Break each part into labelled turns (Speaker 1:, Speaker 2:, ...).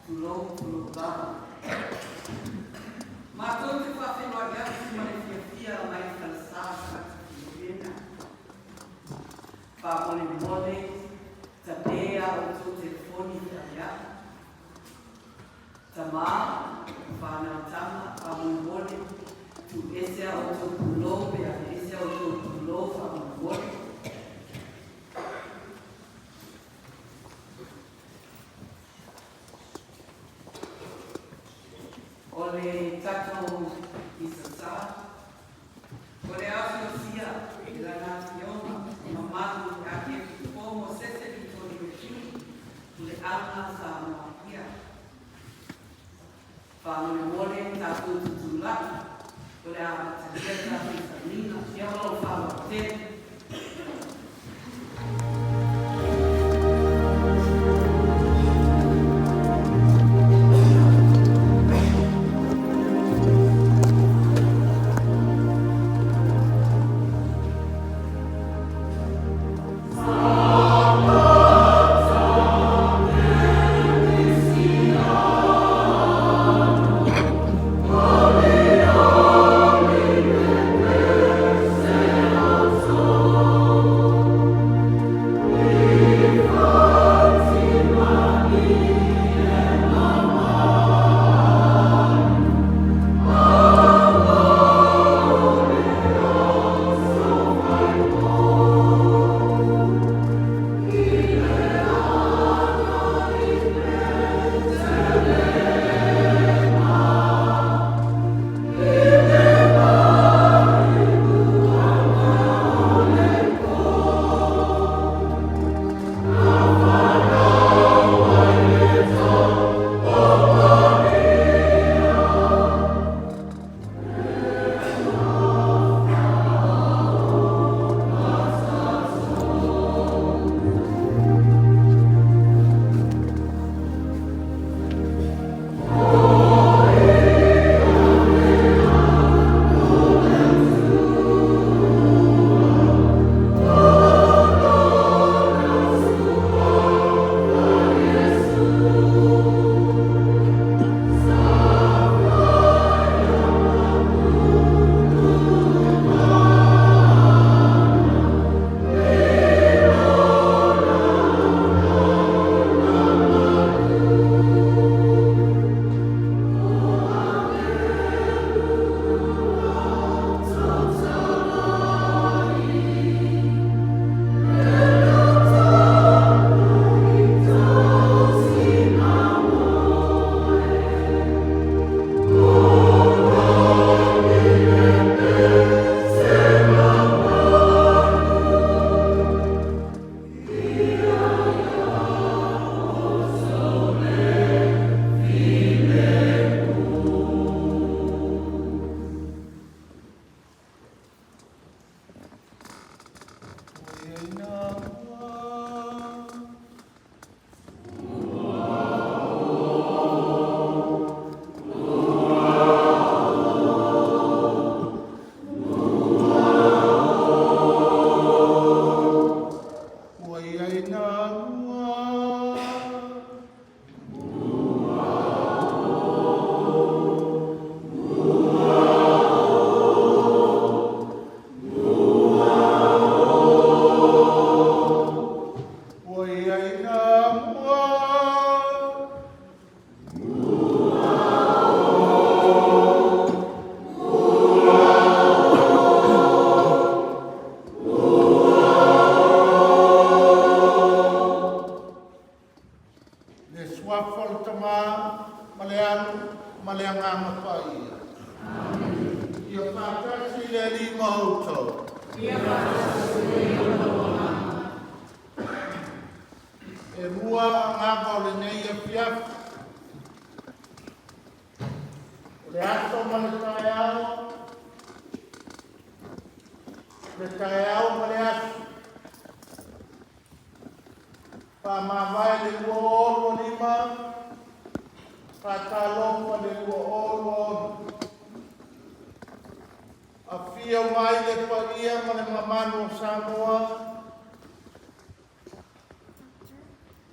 Speaker 1: tulou tama. Matou te whawhenua ia ki fia mai whanasasa ki whapone mole, ta pea o tō telefoni ia. Ta mā, whanau tama, whamone mole, tu esea o tō pulou, pea esea o tō pulou whamone mole. O le tatou i sasā, o le awhiosia i lana tiona, mamatu i ake ki pomo sese ki tōni whetini, le ana sa moakia. Whanau mole tatou tutulaki, o le awhatakia i sanina, e olo whanau te.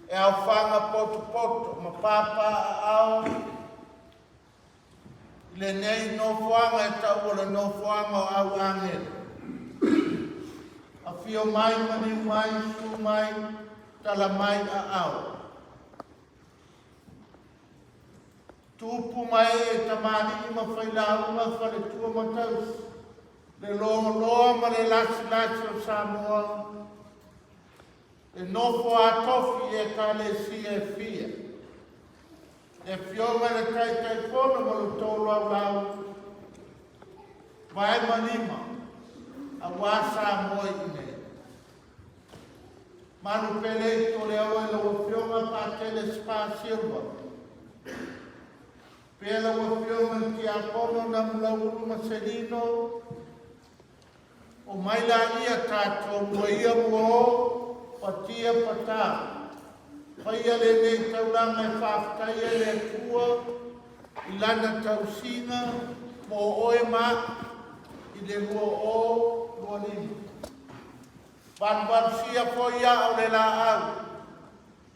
Speaker 2: e au whanga poto, ma papa au, le nei no whanga e tau le no whanga o au angere. A whio mai mani mai, su mai, tala mai a au. Tupu mai e tamani ima whailau ma whare tua mataus. Le loa ma le lasi o Samoa. E nofo a tofi e ka le si e fia. E fionga le tai pono ma lo tolo au lau. Vai manima. A wasa moi ine. Manu pele to le au e lo fionga pa tele spa silva. Pela o fionga ki a pono na mulauru maselino. O mai la ia tato mo ia mo patia pata. Paia le nei taulanga e whaftaia le kua i lana tausinga mo oe ma i le lua o lua lima. Ban sia po ia o le la au.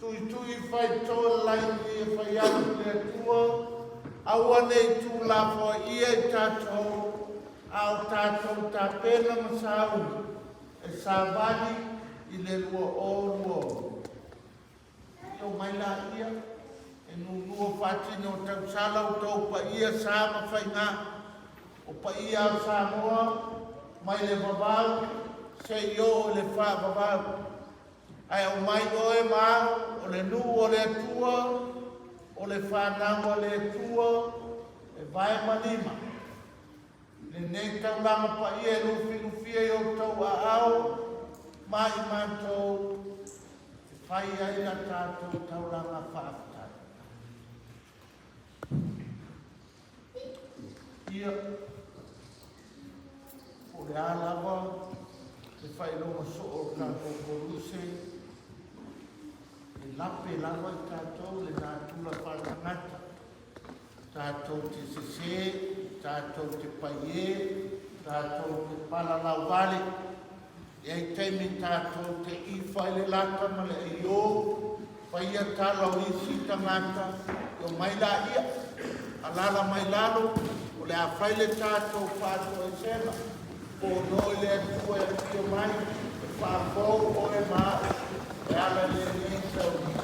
Speaker 2: Tui whai toa laini e whai au le kua. Aua nei tu la po ia i tato au tātou tā pēna masau e sāwani i le lua o. Io mai la ia e nunua whātini o tau salau tau pa ia sāma whainga o pa ia au Samoa mai le wawau se io o le wha wawau. Ai au mai oe mau o le nu o le atua o le whanau o le atua e vai manima. Le nei taulanga pa ia e lufi e o tau a au, mai mantou, e whai ai la tātou taulanga whaafatai. Ia, o le alawa, e whai longa so o tātou koruse, e lape lawa i tātou, le nātula whaatangata, tātou te sese, tātou te paie, tātou te palalau vale, e ai teimi tātou te iwhai le lata ma le eio, paia tālau isi tangata, o mai la ia, alala mai lalo, o le awhai le tātou whātou e sema, o noi le atua e pio mai, e whāpou o e maa, e ala le nei sauni.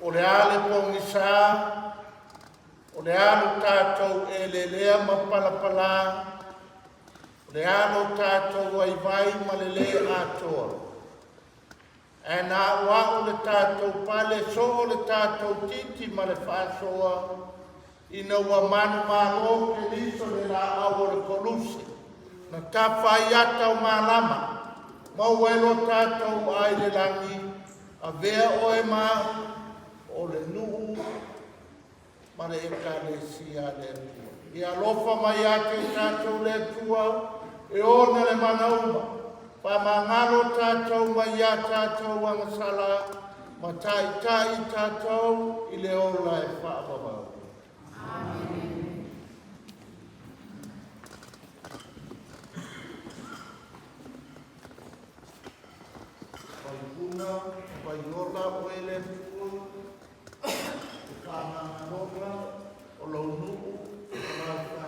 Speaker 2: o le ale pongisa, o le alo tātou e le lea ma palapala, o le alo tātou ai vai ma le lea atoa. E nā ua o le tātou pale so o le tātou titi ma le whāsoa, ina ua manu malo ke liso le la awa le koluse. Na tawhaiata o malama, mau elo tātou ai le langi, a vea oe ma o le nuu, ma le ekalesia le tua. I alofa mai ake tātou le tua, e ona le manauma, pa mangalo tātou mai a tātou angasala, ma tai tai tātou i le ola e whaababau. Paipuna, paiola o ele tua, whananganoga, o lau nuu, o lau whananga.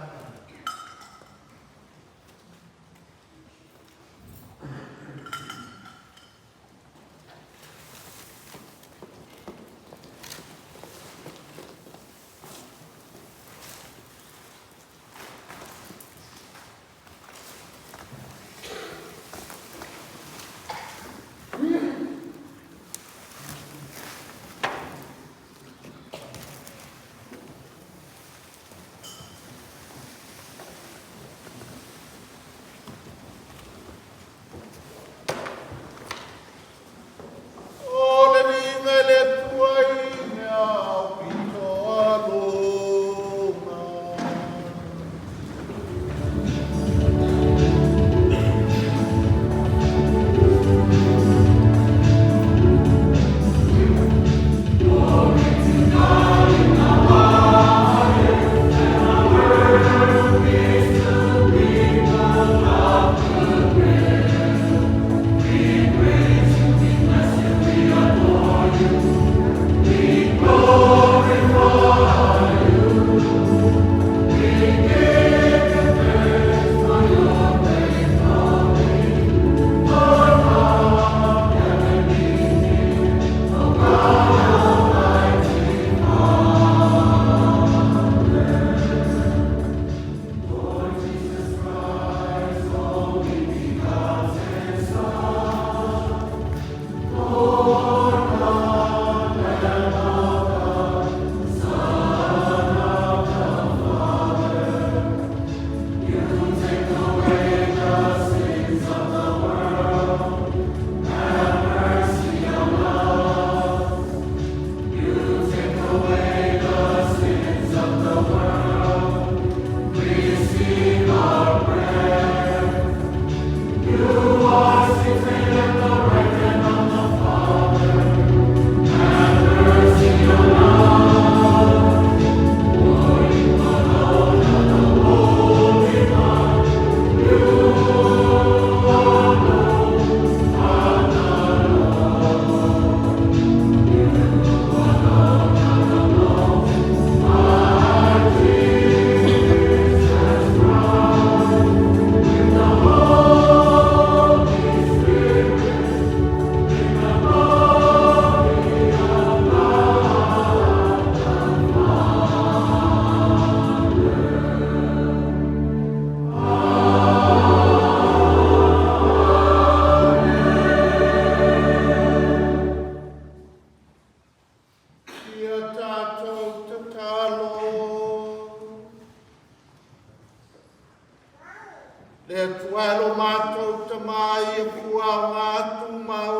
Speaker 2: Le tualo mātou tamai e kua ngātu mau,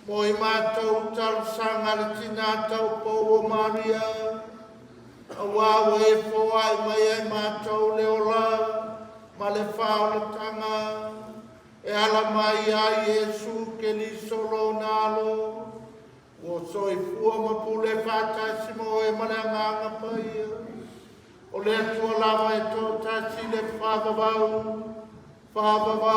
Speaker 2: mo i mātou talusanga le tinatau pou o Maria, a wawe e fōa i mai e mātou le ola, ma le whaolatanga, e ala mai a Iesu ke li solo nalo, o soi fua mapule whātasi mo e mananganga paia, o le atua lava e tō tasi le whāwawau lawa.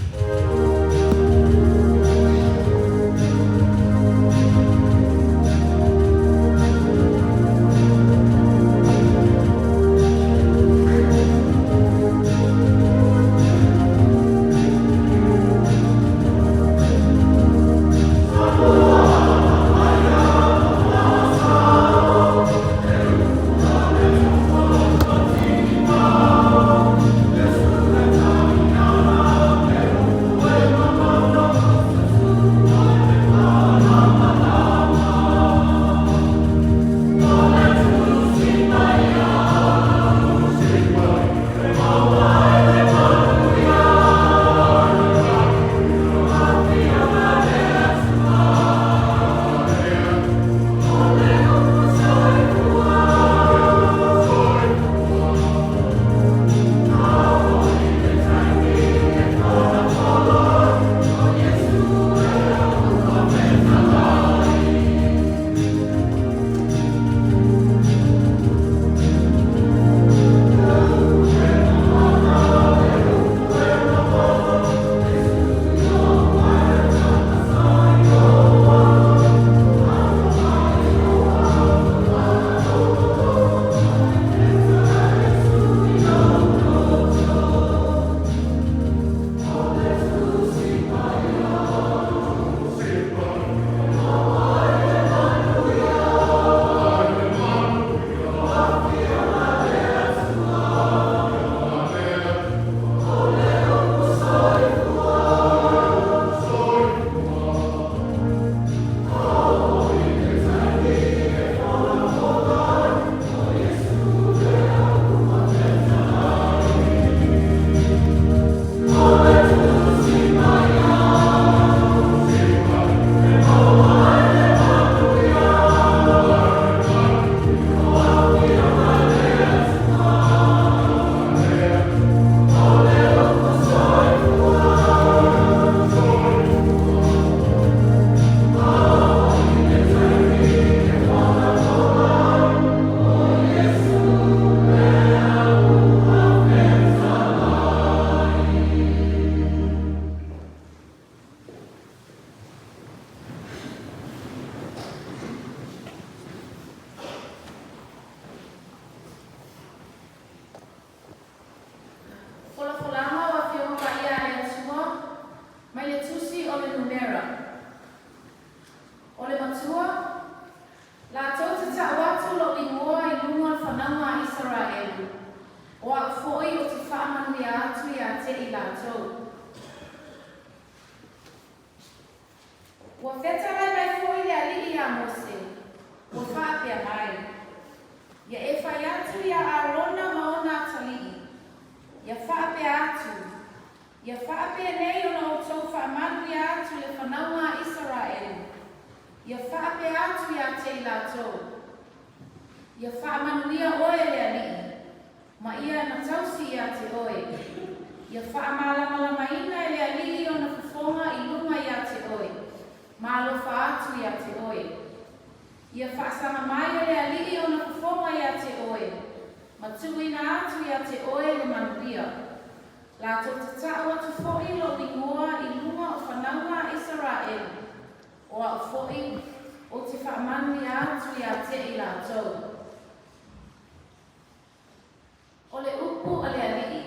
Speaker 3: Thank te I lātou. Ua whetara mai fōi le ali'i a Mose, ua whāpea mai. Ia e whai atu ia Arona ma o nā tali'i. Ia whāpea atu. Ia whāpea nei ona o tau whaamanu ia atu le whanaunga a Israel. Ia whāpea atu ia te I lātou. Ia whaamanuia oe le ali'i. Ma ia na tausi ia te oe. Ia whaamalamalamaina e le ali'i o na whawhonga I lunga ia te oe. Ma alofa atu ia te oe. Ia whaasanga mai e le ali'i o na whawhonga ia te oe. Ma tuina atu ia te oe le manuia. La to te tau atu fo'i lo ingoa I lunga o whanaunga Israel. O a fo'i o te whaamanu ia atu ia te I lātou. O le upu a le ali'i.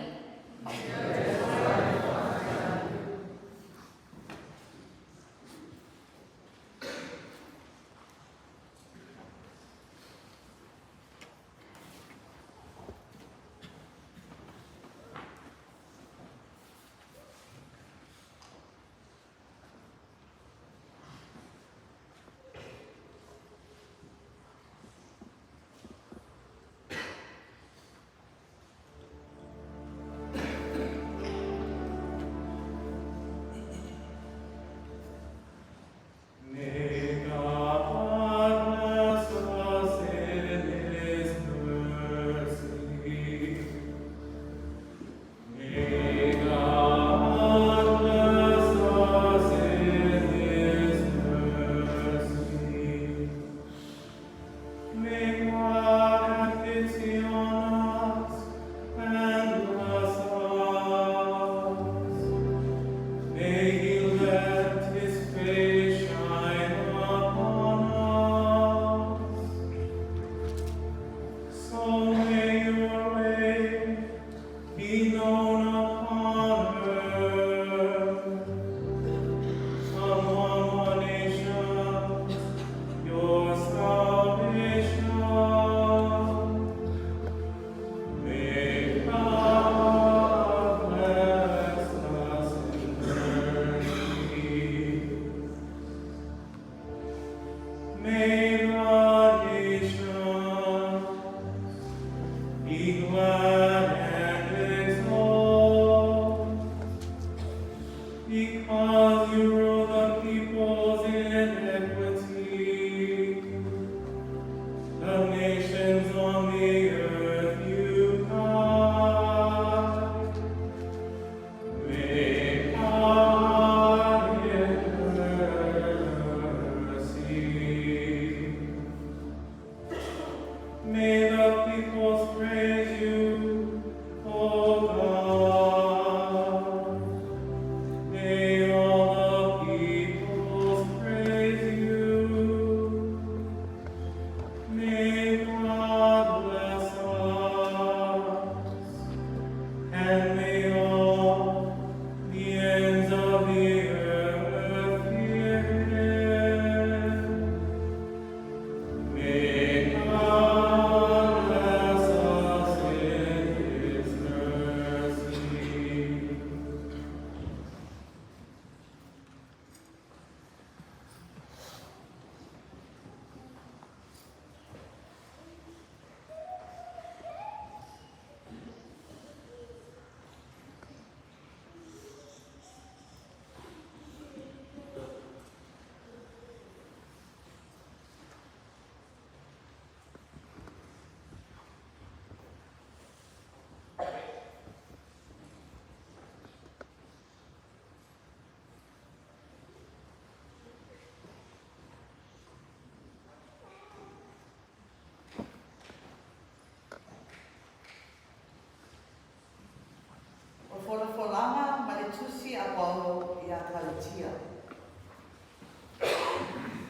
Speaker 1: Folama ma le tusi a Paulo I a Kalatia.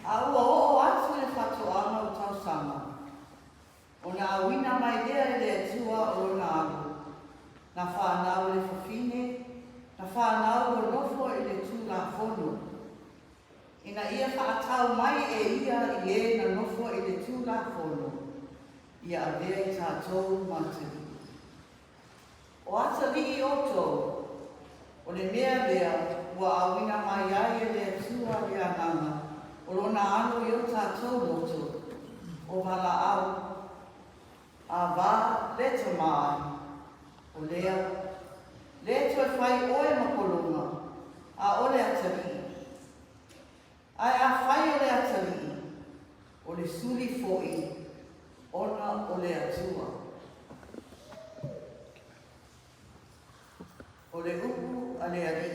Speaker 1: A ua o atu le whatoanga o tausanga. O na awina mai lea le atua o na amu. Na whanau le whawhine, na whanau o nofo le tū la whono. Ina ia whaatau mai ia I na nofo le tū la whono. Ia avea I tātou matari. O ata li oto,
Speaker 4: O le mea lea, ua awina mai ai e le tua le ananga, o lona anu i o tātou loto, o hala au, a wā leto mai, o lea, leto e whai oe makolonga, a ole atari. Ai a whai ole atari, o le suri foi, ona o le atua. O le upu a le ari.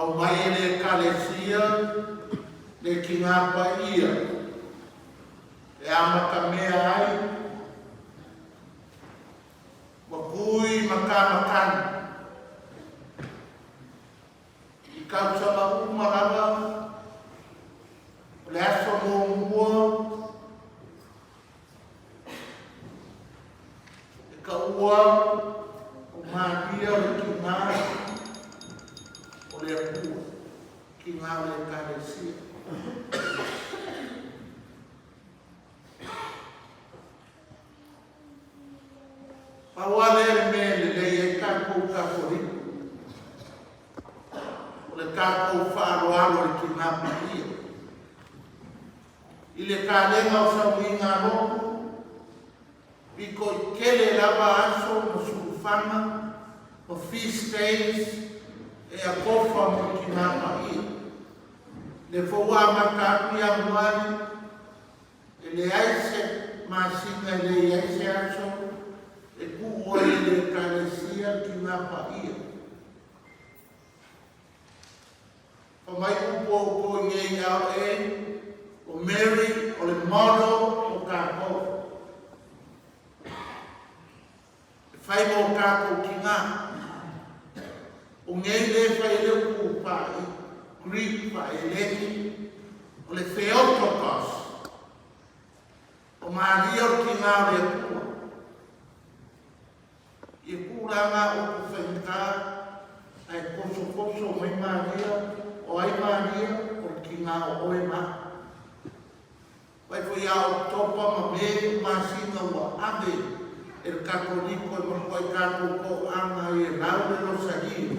Speaker 2: au mai e le kalesia le ki ngā pa ia. E amaka mea ai, wakui makamakana. I kausama umarawa, le aso mo mua, e ka ua, o mātia o ki ngā, o le apua, ki ngā o le kāresia. Pawale me le e kākou kākoriku. O le kākou whaaroaro i ki ngā pahia. I le kālenga o sau i ngā roku, piko i kele lava aso mo surufanga, o feast days, e a kofa mo ki ngā pahia. Le fōua makaku i amuari, e le aise māsinga le aise aso, e kuoi le kāresia ki ngā pahia. Pamai upo upo ngei au e, o Mary, o le mono, o kākou. E whai mo kākou ki ngā. O ngei le whai le upu pai, Greek pai leki, o le Theotokos. O Maria o ki ngā le kua. I kūranga o ku whainka, ai koso mai Maria, o ai Maria, o ki ngā o oe ma. Wai fo ia o topa ma me, māsinga ua ave, e le kakoliko e mako i kako ko anga i e rau le Rosario.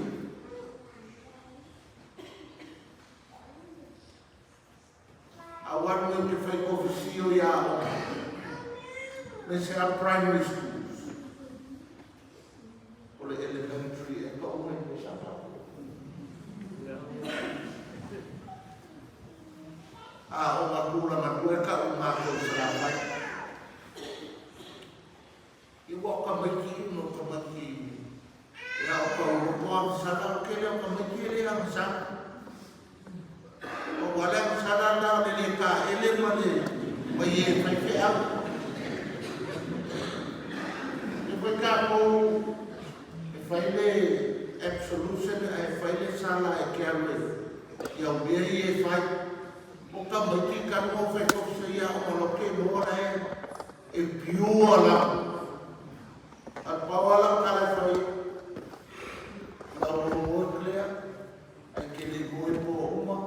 Speaker 2: A wanu e te whai kofisio ia o, le se a primary school. Ole elementary e ka ue me sapa. A o ma kula ma kue ka o ma kua sa mai. I waka mai ki no ka mai ki. E a o ka o kua masana o kele o ka mai ki ele a masana. O wale a masana na o le ka ele ma le mai e mai fe au. E wai ka kou faile absolution ai faile sala e kerle ia o mea i e fai o ka maiti ka mo fai kofisa ia o loke moa e piua la a pawala kala fai la o moklea ai ke le goe po uma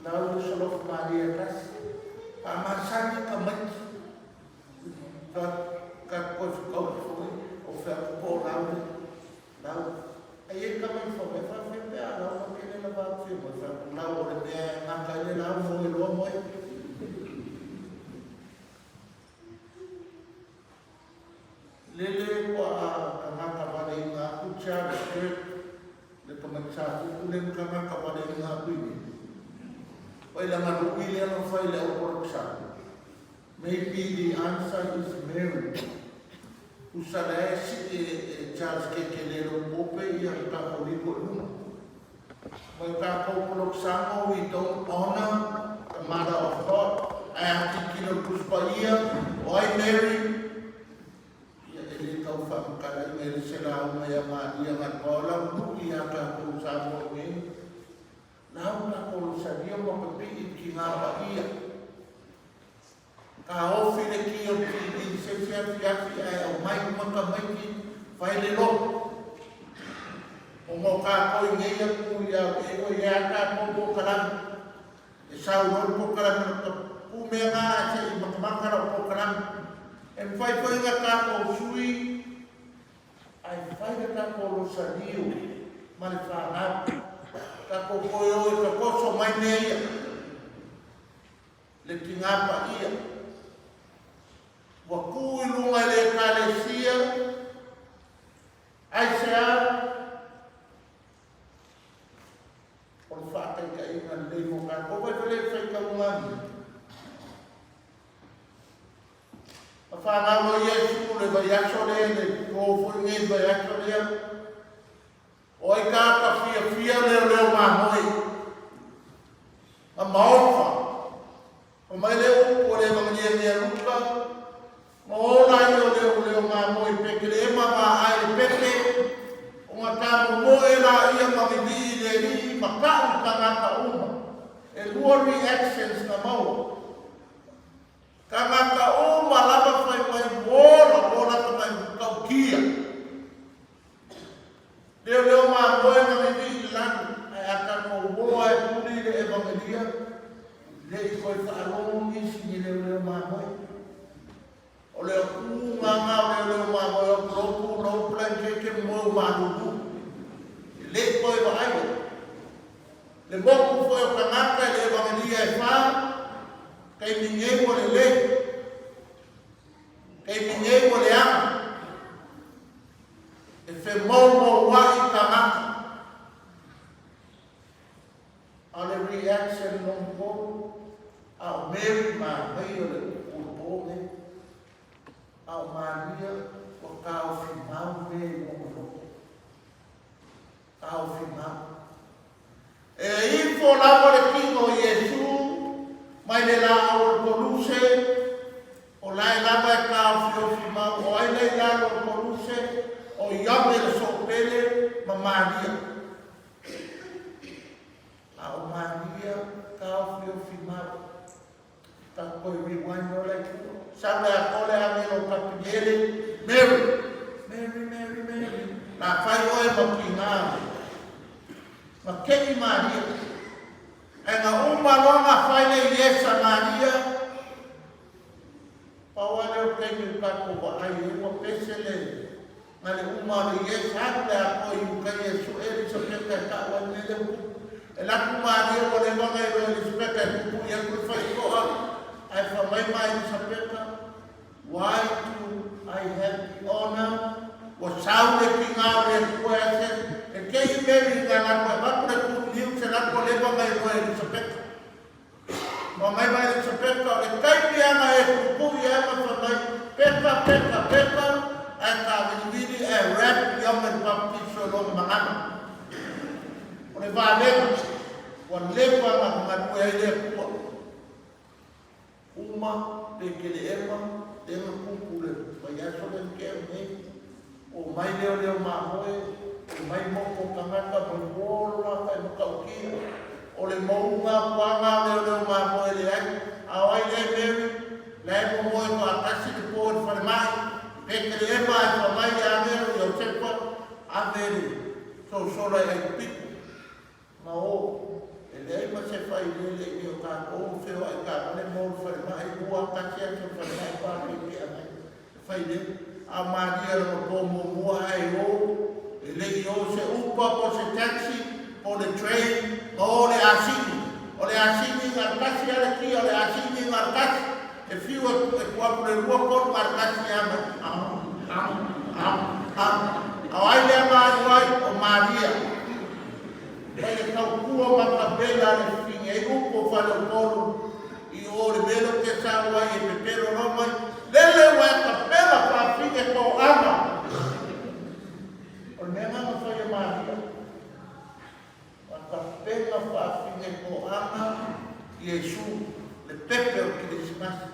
Speaker 2: la o solof Maria kasi a masani ka maiti ka kofi kau o fai po laure. Now, ai ka mai fo me fa fe pe ala o ke le ba fi mo fa na o le me na ka le na mo le lo mo le ko a na ka ba le na ku cha le ka mai cha ku le ka na ka ba le na ku ni oi la ma ru ile no fa ile o por cha maybe the answer is Mary. Usara e Charles Kekelero Pope i a Catholico Luna. When Catholic Samo, we don't honor the Mother of God. I have to kill a Puspaia, or Mary. Ele tau whamkara i Mary Serao mai a Maria Matola, Mui a Catholic Samo e. Nau Catholic Saria Mokapi i ki ngā Bahia. Ka ofi le ki o ki se fiafi ai au mai maka mai ki whai le lo. O mō kā koi ngei a kui a e o i a kā kō karang. E sau roi kō karang na ka pūmea ngā a se i makamakara o kō karang. E mwhai koi ngā kā kō sui ai whai ka kā kō Rosario mani whanau. Ka kō koi o e ka koso mai mea ia. Le ki ngā pa ia. Wa kui lunga le kālesia, ai se a, o le whaakai ka inga le mo kā, ko wai wale whai ka umani. A whanau o Iesu le vai aso le kōwhoi ngai vai aso le, o i kā ka fia leo leo mā hoi, Ola yo leo mamo I pekele ema ma ai peke o ngata mo era ia ma vivi le ri ma ka ngata uma e lua reactions na mau ngata uma lava fai mai bola mai kaukia leo mamo ma vivi lan ai aka mo boa e puli le evangelia le ko fa alo isi ni leo mamo o le kunga nga o le mamo o propu no plan ke mo manuku le koi wa ai le moku foi o kanaka le evangelia e fa kai ninguém mo le kai ninguém mo le ama e fe mo wa I kanaka ale reaction non po a Mary ma mai o le o ne ao Maria o cao final me o cao final e info la por kingo Yesu mai le la o poluse o la va cao final o ai le la o poluse o yame le sopele ma Maria ao Maria cao final ta koi rewind no like sabe a cole a me o capinele Mary na fai o e makina ma que Maria e na uma longa fai le Yesa Maria pa o le o que ka ko ai o pesele na le uma le Yesa le a ko I ka Yesu e so que ka o le e la Maria o le longa e le speka ku ya ku fai ko I for my mind sapeka why do I have the honor o saule kinga re kuese e ke Mary ngana ko ba pre ku liu se la ko le ba mai ko e sapeka ma mai mai sapeka e kai piana e ku ya ma for my peka e ka vini e rap yom e baptizo lo mangana o le va le o le pa ma ko e le ku uma pekele ema tenga kumpule vaya sole ke me o mai leo mahoe o mai moko kamaka bola ka mokauki o le mounga panga leo mahoe le ai awai le mo ko akasi de por farmai pekele ema ko mai ya me yo sepa avere so solo e pico ma o ele ma se fai le io ka o feo ai ka le mo fa mai bua ka tia so fa mai pa ki ai fai le a Maria lo po mo ai o ele io se upa po se taxi po le train o le asini ngal kasi ala ki o le asini ngal kasi e fiu e kwa po le ruo ko ngal kasi ama ai le o Maria ele kau kua makapela le finge I upo falo polo I ore belo ke sawa e pepero roma lele wa kapela pa finge ko ama o nena ma foi Maria wa kapela pa finge ko ama Yesu le pepero que desmas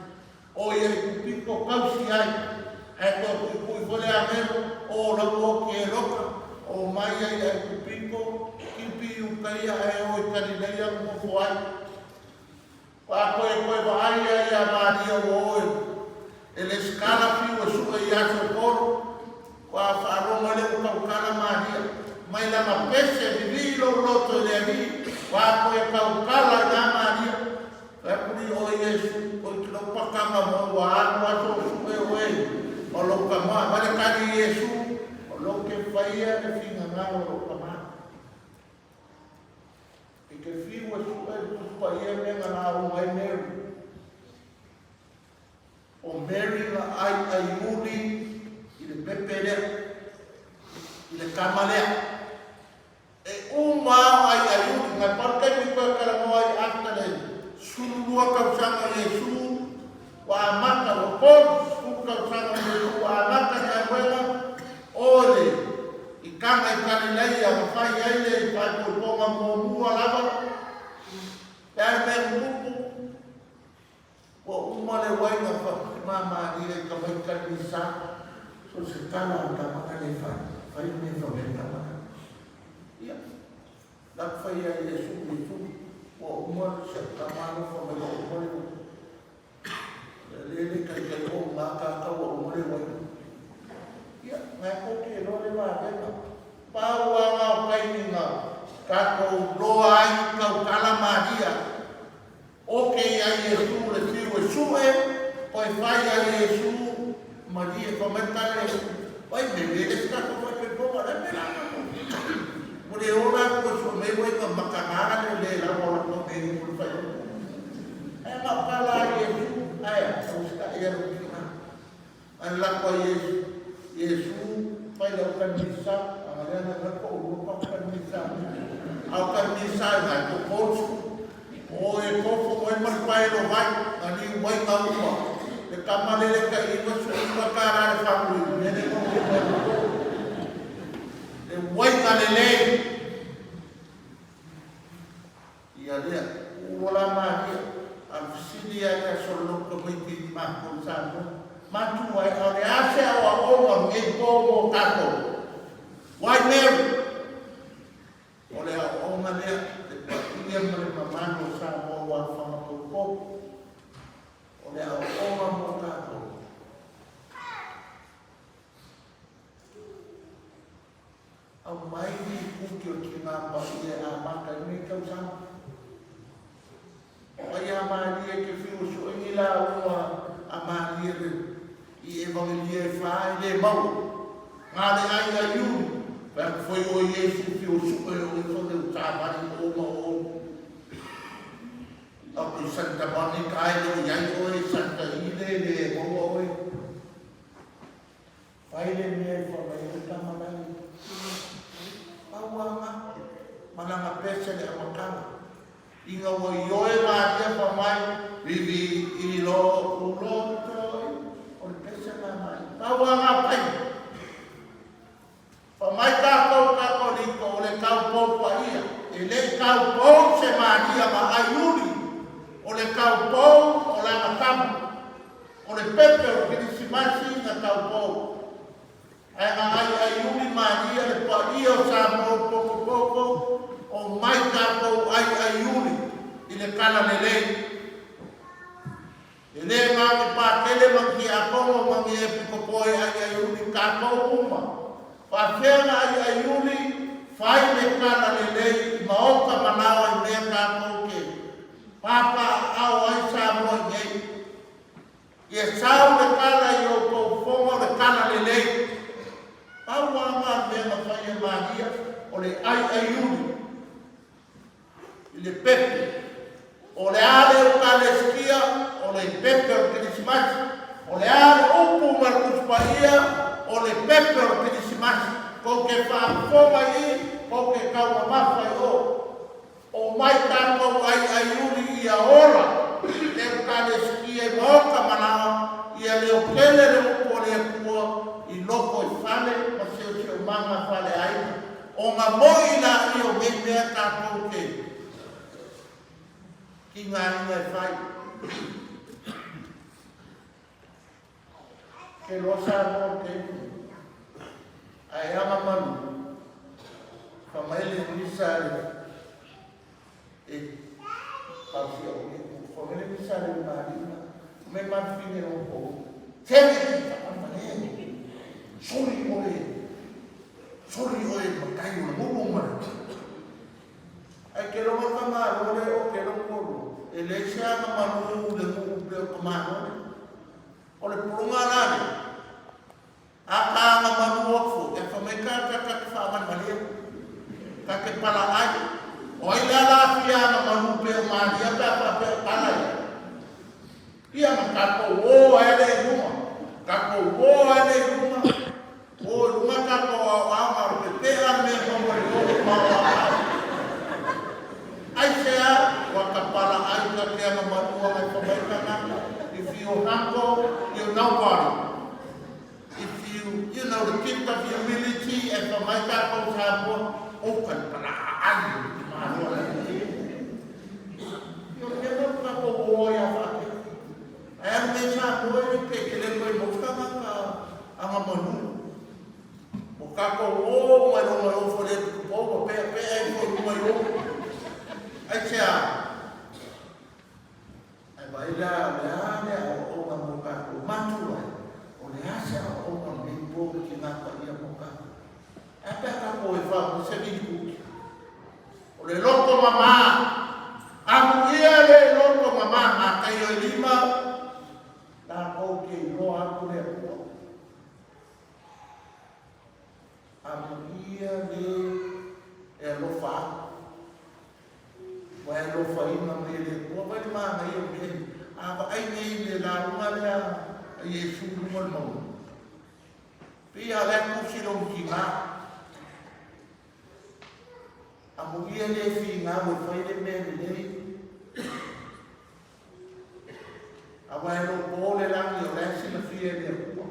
Speaker 2: o e kupiko kausi ai e ko ku vole amero o la ko ke loka o mai ai kupiko kipi ukaya e o Galileia mo foi pa ko vai ai a Maria o ele escala fio su e a so por pa faro mole ko kala Maria mai la ma pese vivi lo roto le ali pa ko kala na Maria pa kuri o Yesu ko lo pa kama mo wa so su e o lo kama vale ka Yesu o lo que faia de fin na o kama que fiu a sua dos paia menga na o mai Mary o Mary na ai ayudi ile pepele ile kamalea e uma ai ayudi na parte mi ko kala mo ai aftale sulu ka usanga Yesu wa maka o por sulu ka usanga Yesu wa maka na wela ole ikanga Galileia o fai ele fai por ponga mo mua lava Perde o mundo o uma le wai na fa mama dia kebaikan bisa. So sekarang tak makan lepas. Hari ni tak makan. Ya. Tak payah Yesus itu. Wah umur sekarang malu sama umur itu. Lele kai maka kau umur itu. Ya, ngaku kilo lima kan. Bawa ngau kai ngau. Kako doa kau kalama dia. Oke ya Yesus le sue. Poi fai a Yesu, Maria commentare, poi beve sta cosa che può fare per Mure ora questo me vuoi con macanare le lavoro con me in fai. Ma parla Yesu, sta era alla poi Yesu poi la camisa, magari non può camisa. Au camisa ma tu posso. O e pofu mo ma pai lo vai, ani vai ka uma. Le kamalele ka iwa su iwa kara le family, nene ko iwa. Le vai ka lele. Ia dia, wala ma dia. Al sidia ka solo ko miti ma ko santo. Matu ai ore ase o o ngi ko mo kato. Wai mer. Ole o ma dia. Ia menemani sama wafang pokok oleh orang mengatakan amai di kucur kenapa ia amat ini kau sama ayah maria ke fiusu inilah rumah amalia ia evangelia fai de mau ngale ayah yun dan foi o Yesus fiusu eu foi trabalho como Aku Santa Monica ai yang oi Santa Ide de oi. Faile me for me kama nani. Awama mana pesa de amakama. Inga wo yoe maria pa mai vivi ilo uloto o pesa na mai. Awama pai. Pa mai ka ko liko le ka po pa ia. Ele ka po se maria ma ayuri. O le kaupou, o le matamu, o le pepe o kirisimasi na kaupou. Ai ai uli Maria le paia o sa mo poko o mai kapou ai uli i le kala lele. Ele mangi pa tele mangi a kongo mangi e pikopoe ai uli kapou uma. Pa fena ai uli fai le kala lele i maoka manawa i mea kapou ke. Papa au ai sa mo ngai. Ia sau le kala i o kou fongo le kala lele. Pau anga me na fai Maria o le ai uli. I le pepe. O le ale o kaleskia, o le pepe o kirismasi. O le ale upu markuspaia, o le pepe o kirismasi. Ko ke whaafonga i, ko ke kaua mawhai o. O mai tātou ai uri ia ora, le kaleskia i maoka manawa, ia leo kele le upo le kua, i loko i whale, ma seo manga whale ai. O ngā moi la i o me mea tātou ke. Ki ngā inga i whai. Ke losa mō ke. Ai ama manu. Whamaele nisa le. E pausia o ke. Whamaele nisa le marina. Me mawhine o ko. Tene ki whakamane. Sori oe. Sori oe makai o na mumu mara. Ai ke ronga kama ore o ke rongo. E le sea ma manu le mumu pe o kamano. O le purunga nane. Aka nga manu wakfu. E whameka kaka whaman malia. Kake pala ai. O ai la la fia nga manu pe o malia pe a pe o palai. Ia ma kako o ele ruma. Kako o ele ruma. O ruma kako o ama o te pera me como le o mawa. Ai sea wakapala ai ka ke nga manu o mai whameka nga. If you humble, you nobody. If you know the gift of humility and the might of God, open para ayu. You never go boy of it. And me sa mo e pe ke le ko mo ka ka anga monu. Mo ka ko o mo no fo le ko pe ai ko mo yo. Ai cha. Ai vai la o mo ka ko matu ai. O le asa o mo ni po ki na pa ia mo ka. Apa ka ko e fa mo se ni ku. O le loko mama. Amu ia le loko mama a kai o lima. La ko ke no aku le ko. Amu ia le e lo fa. Wa e lo fa ina me le ko ba ma na ia me. Aba ai nei le la runga le a Yesu mo mo. Pia le ku si lo ki ma. Amu ia le fi nga mo fa le me le. Awa e lo po le langi o lesi na fie le kua.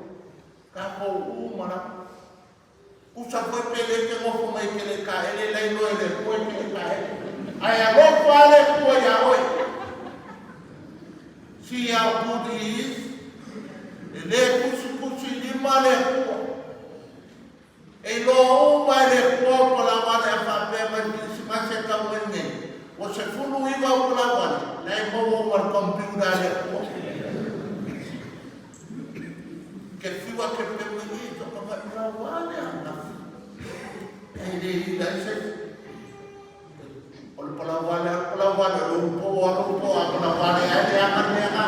Speaker 2: Ka po umana. Usa koe pele ke ngofo mai ke le ka ele lei no ele koe ke le ka ele. Ai a ngofo ale kua ya oi. Si a pudi is. E le kusi lima le kua. E lo uma le kua pola wane a whapema ki si mase ka wene. O se fulu iwa pola wane. Lai mo o computer le kua. Ke fiwa ke pepe i to pa ka wale ana. E le dai se ol pala wale lo po a pala wale ai ana ne ana.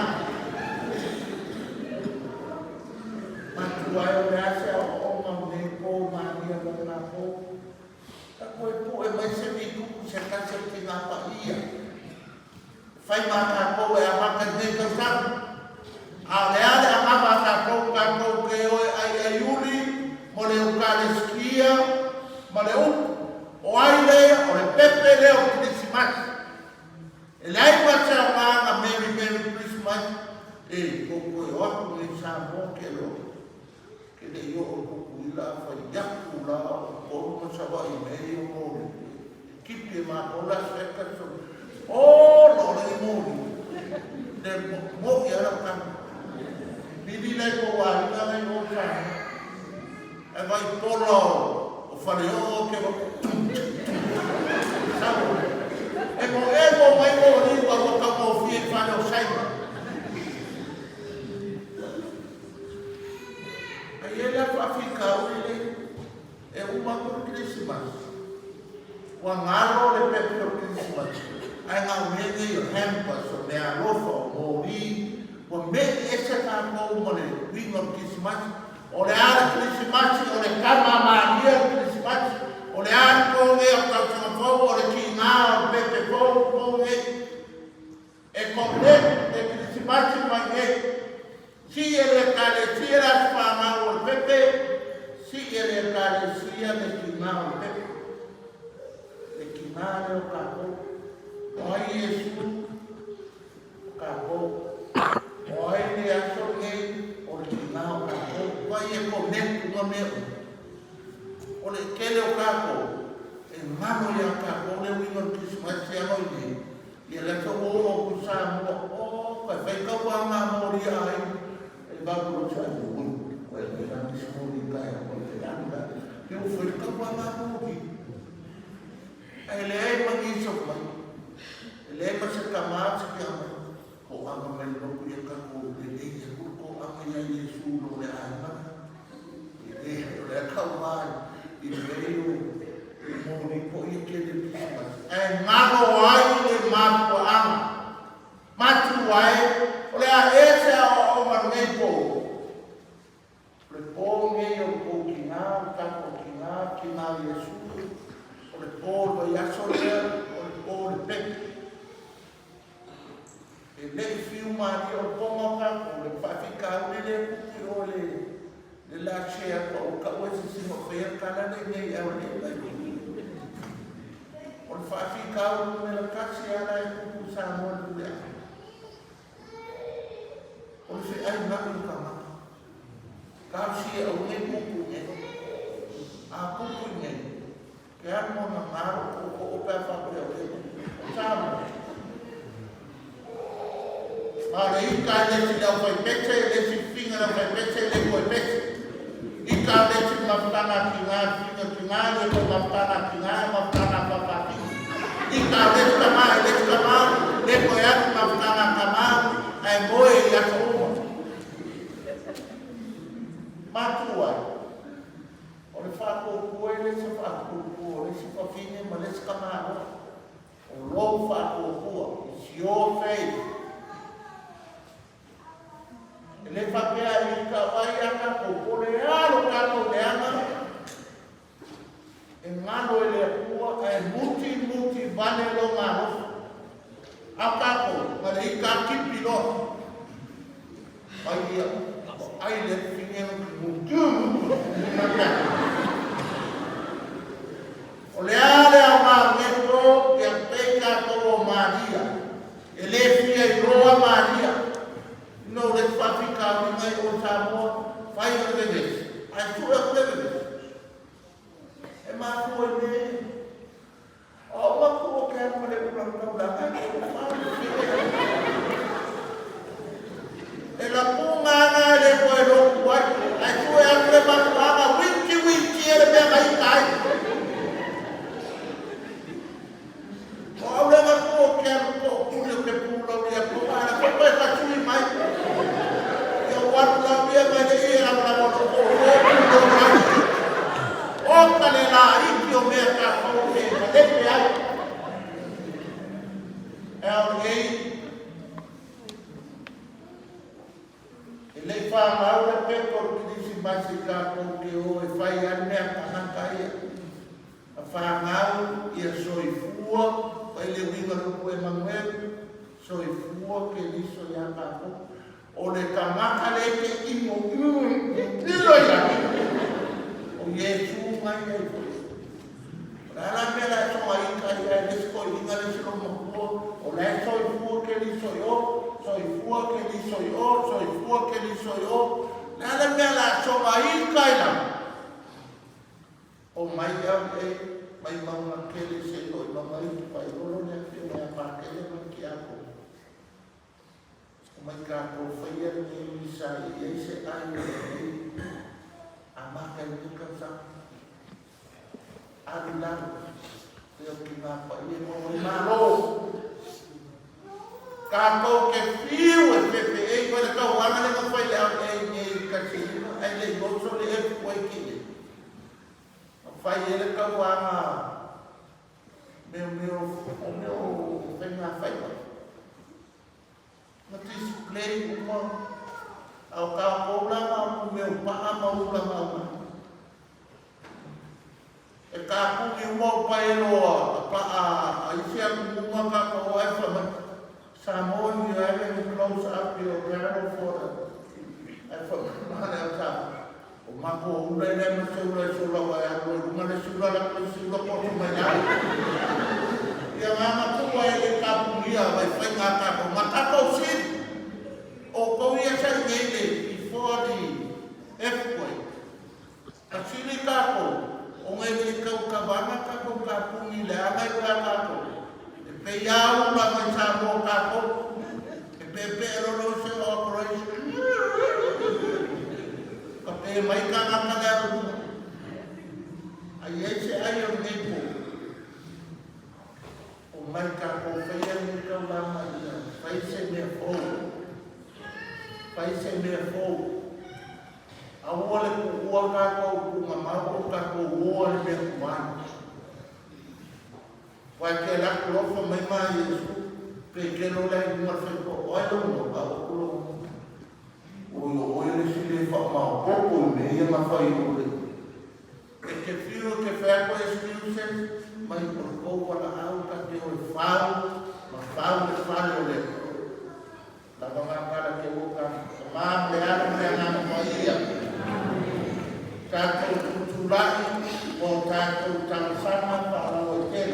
Speaker 2: Matu ai o ase o ma ne po ma ni o na po. Ta ko po e mai se mi ku se ka se ki na pa ia. Fai ma ka po e a ma ka ne ka sa. Ale amava ka ko ke o ai yuli mo le ukaristia mo le o ai le o le pepe le o Christmas e lai pa sa nga Merry Christmas e ko o aku ni sa mo ke le yo o ku la fa ya ku la o mo sa ba i me yo mo kipi ma o la se ka so o lo le mo de mo ya la ka Bibi lai ko wa ina lai o ka. E vai polo o fale o ke wa. Sabu. E mo mai ko ni wa ko ka mo fi fale o sai. Ai ele fa fica o ele e uma por Christmas. Wa ngalo le pepe o Christmas. Ai nga mege o hampas o me alofa o ri. O me ese ka ko mo le wingo Christmas o le ara Christmas o le kama maria Christmas o le ara ko e o ka fo o le kina o pepe ko e komple e Christmas mai si ele ka le tira pa ma o pepe si ele ka le sia le kina o pepe le kina o ka ko o Yesu ka ko Oi ni aso ni original ka ko vai e connect no meu. Ole kele o ka ko e mano ya ka ko le wingo Christmas ya no ni. E le so o ku sa mo o ka fai ka wa ma mo ri ai. E ba ko sa ni ko e na ni so ri ka ya ko le anda. E o foi ka wa ma mo ri. Ai le ai ma ni so mai. Le ma se ka ma se ka ko ama mai no ku ka ko le le ko ama ya Yesu no le ana e le ka wa i veio mo ni po i ke le Christmas e mago ai le mago ama matu ai le a ese o ma nei po le po nge o ko kina ka ko kina Yesu le po lo ya so le o po le pe e le filma o como ka o le fa ficar le ku o le la che o ka o si no fe ka la le nei o le o fa ficar o le ka se ala ku sa mo le o se ai na ku ka si o ne ku ne a ku ne que a mo na maro o pa fa o le sa mo Mare ika lesi lau fai pese, lesi finga lau fai pese, le koe pese. Ika lesi mafutana ki ngā, finga ki ngā, le koe mafutana ki ngā, mafutana papaki. Ika lesi kamau, le koe atu mafutana kamau, ai moe i ato uma. Matua. O le whakokua, le se whakokua, le se whawhine, ma le se kamau. O lou whakokua, si o fei. Le whapea i ka wai aka ko pole alo kato le anga. E ngano e le kua e muti vane lo ngano. Akako, ma le ika kipi lo. Ai ia, ai le fingen mutu. O le ale a ma meto e a peka to o Maria. E le fia i roa Maria. No let's Africa, we may also have more 500 days. I do have days. And my poor man, oh, my poor cat, when they come down, and la pungana, they go along what I do have the Mama, winky, and the Mai. Oh, let us go, can go, pull the pool of the pool, and my. O le tamaka le ke imo ilo ya o Yesu mai ai la mela so ai ka ia le sko i ngale so mo o le so i fu ke li so yo so i fu ke li so yo so i fu ke li so yo la mela so ai ka ila o mai ya e mai mama ke le se lo no mai pa i lo ne ke me pa ke le ki ako o mai ka ko faia ni sa i se ai amaka ni ka sa adila yo ki na pa i mo malo ka ko ke fiu e pe e ko le ka wana le ko fai le e ka ki ai le go so le e ko ki fai ele ka wana meu vem na fai mas display uma ao carro lá o meu pai mau lá mau e carro que o meu pai lo pa aí se uma carro vai fazer Samoa you have to close up your camera for I forgot mana tá o mago o le me sula vai a lo uma le sula la sula por uma ia mama tu vai le capo ia vai fazer capo mata o sim o ko ia sa ngele before the earthquake asili capo o ngai le ka bana capo capo ni le ama ka capo e pe ia u la mai sa mo capo e pe ro lo se operation ka pe mai ka ka la ai ese ai o tempo mai ka ko fai ni ka la mai fai se me fo awole ku wa ka ko ku mama ko ka ko wo le me mai wa ke la ko fo mai mai Yesu pe ke no la ni ma fe ko o lo no ba ko o le si le fa ma ko ko me ye ma fa i ko le ke fio ke fa ko excuses mai por pouco la auta que o falo, ma falo le falo le. La mama para que boca, ma le ala me ana moia. Tanto tutulai, o tanto tansama para o hotel.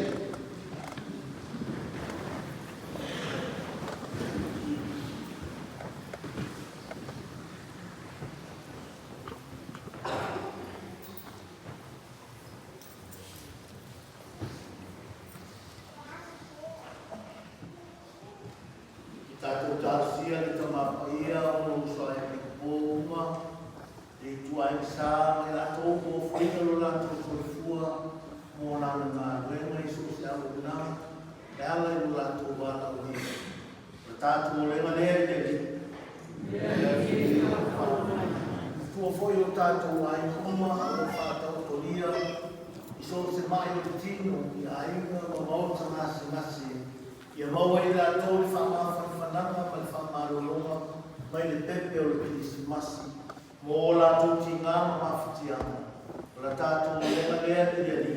Speaker 2: Tato tasia le tamapaia o so e poma e tua sa e la topo fino la topo fua mo na na venga isu se au na dala la topo la o ni tatu le mane de tua foi o tatu ai kuma o fata o tolia iso se mai o tino e ainda o mau nasi nasi ia mau ai la tau fa ma fa nanga ma fa ma ro mai le pepe o le Krismasi mo la tu tinga ma fitia la tatu le mane de ni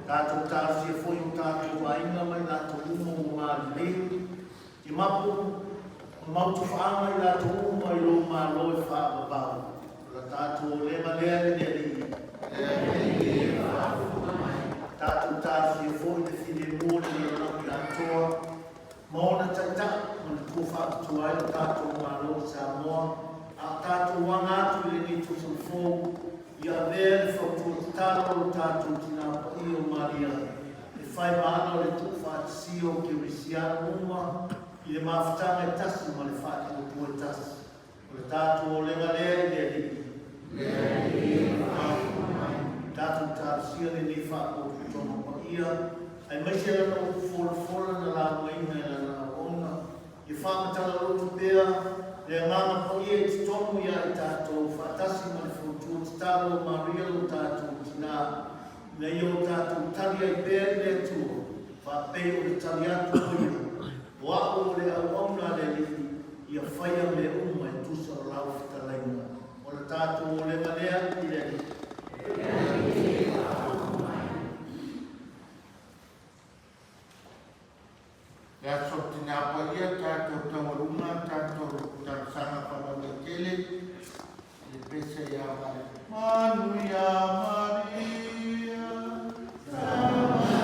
Speaker 2: tatu tasi foi o tatu ainda mai la tu mo ma le ki mapu mau tu fa mai la tu mai lo ma lo fa ba la tatu le mane de ni tatu tasi foi de fide mo le la toa Mona tata mun kufa tuai tatu malo samo a tatu wanga tu ni tu fo ya ver fo tu talo tatu tina io maria e fai mano le tu fa sio che risia uma ile mafta me tasi ma le fa tu tas le tatu le gale de tatu tasi le ni fa o tu ma ia ai mai se no for na la mai na ona e fa mata la lutu pea le ngana po ye tomu ya tato fatasi ma futu stalo maria lo tato tina le yo tato talia pea le tu fa pe o talia tu wa o le ona le ia faia le uma tu sa la ftalaina o le tato le manea ile ya sotina paia tato tawaruma tato tarsana pada bekele di pese ya Maria Maria sama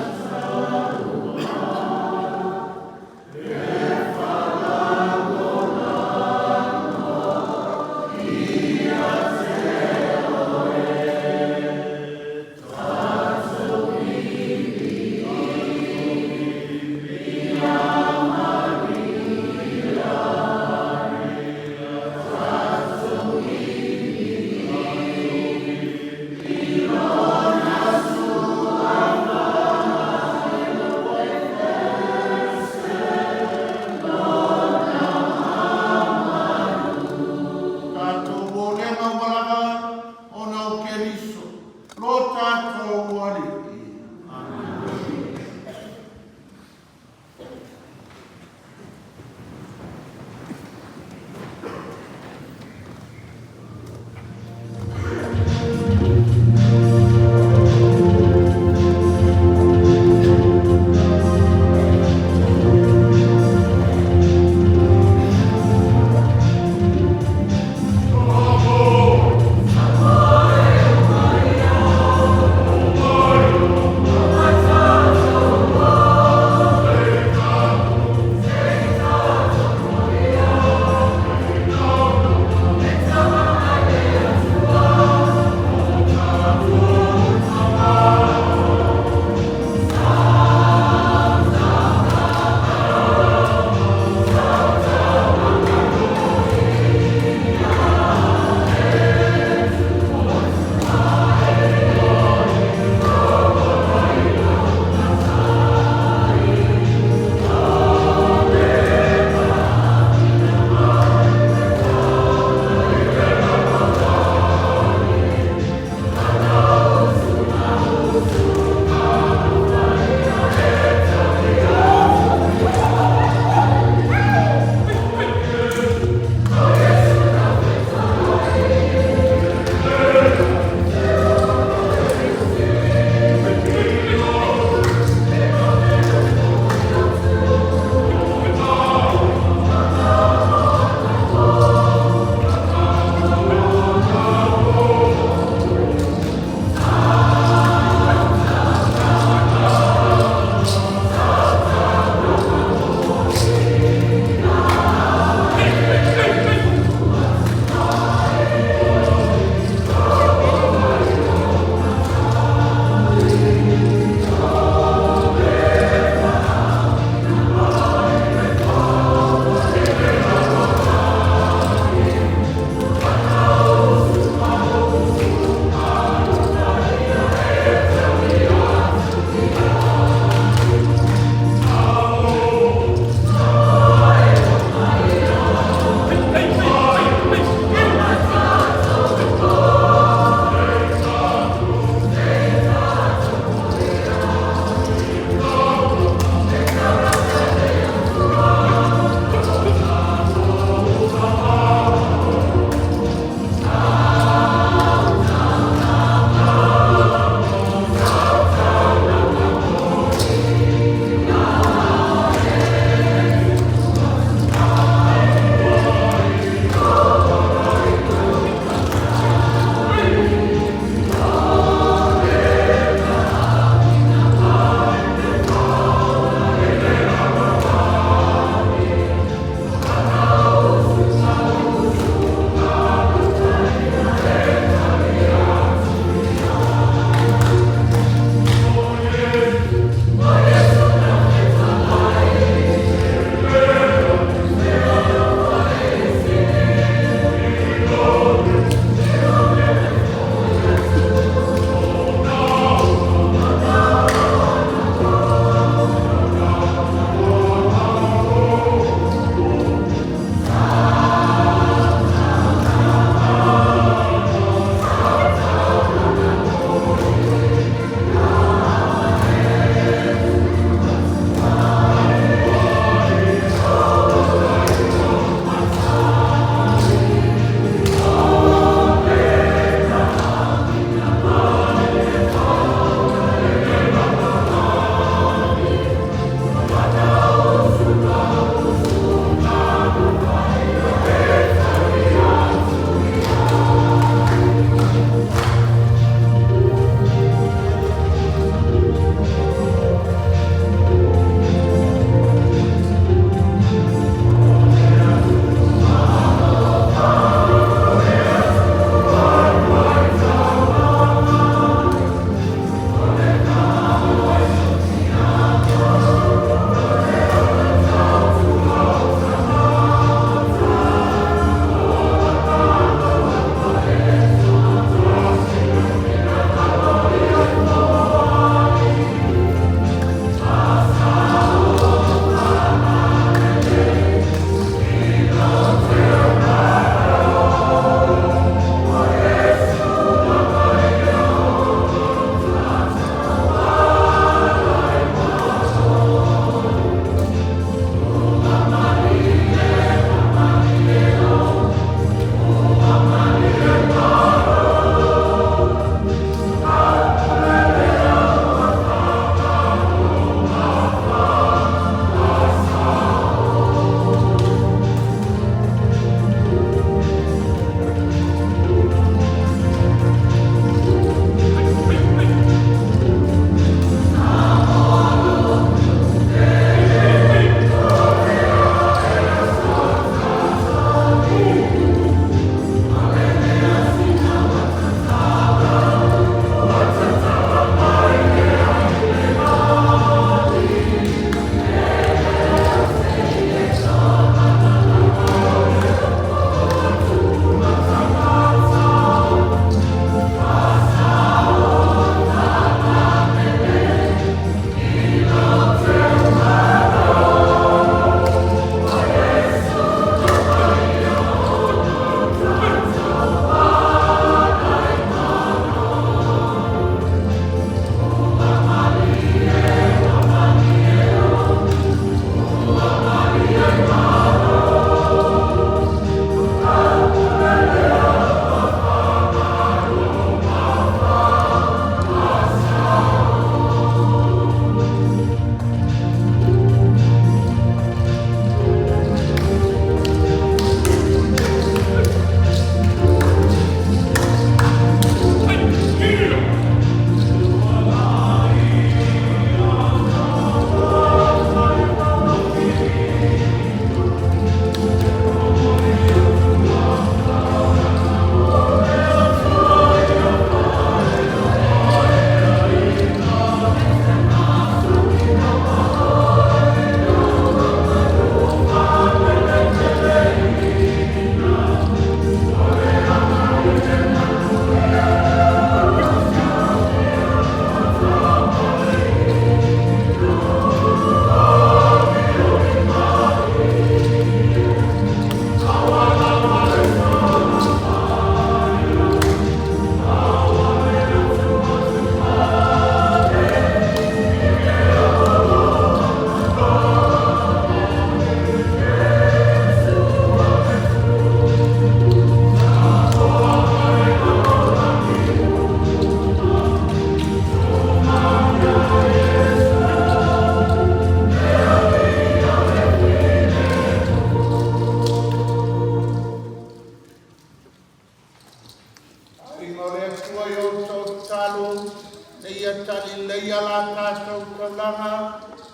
Speaker 2: langa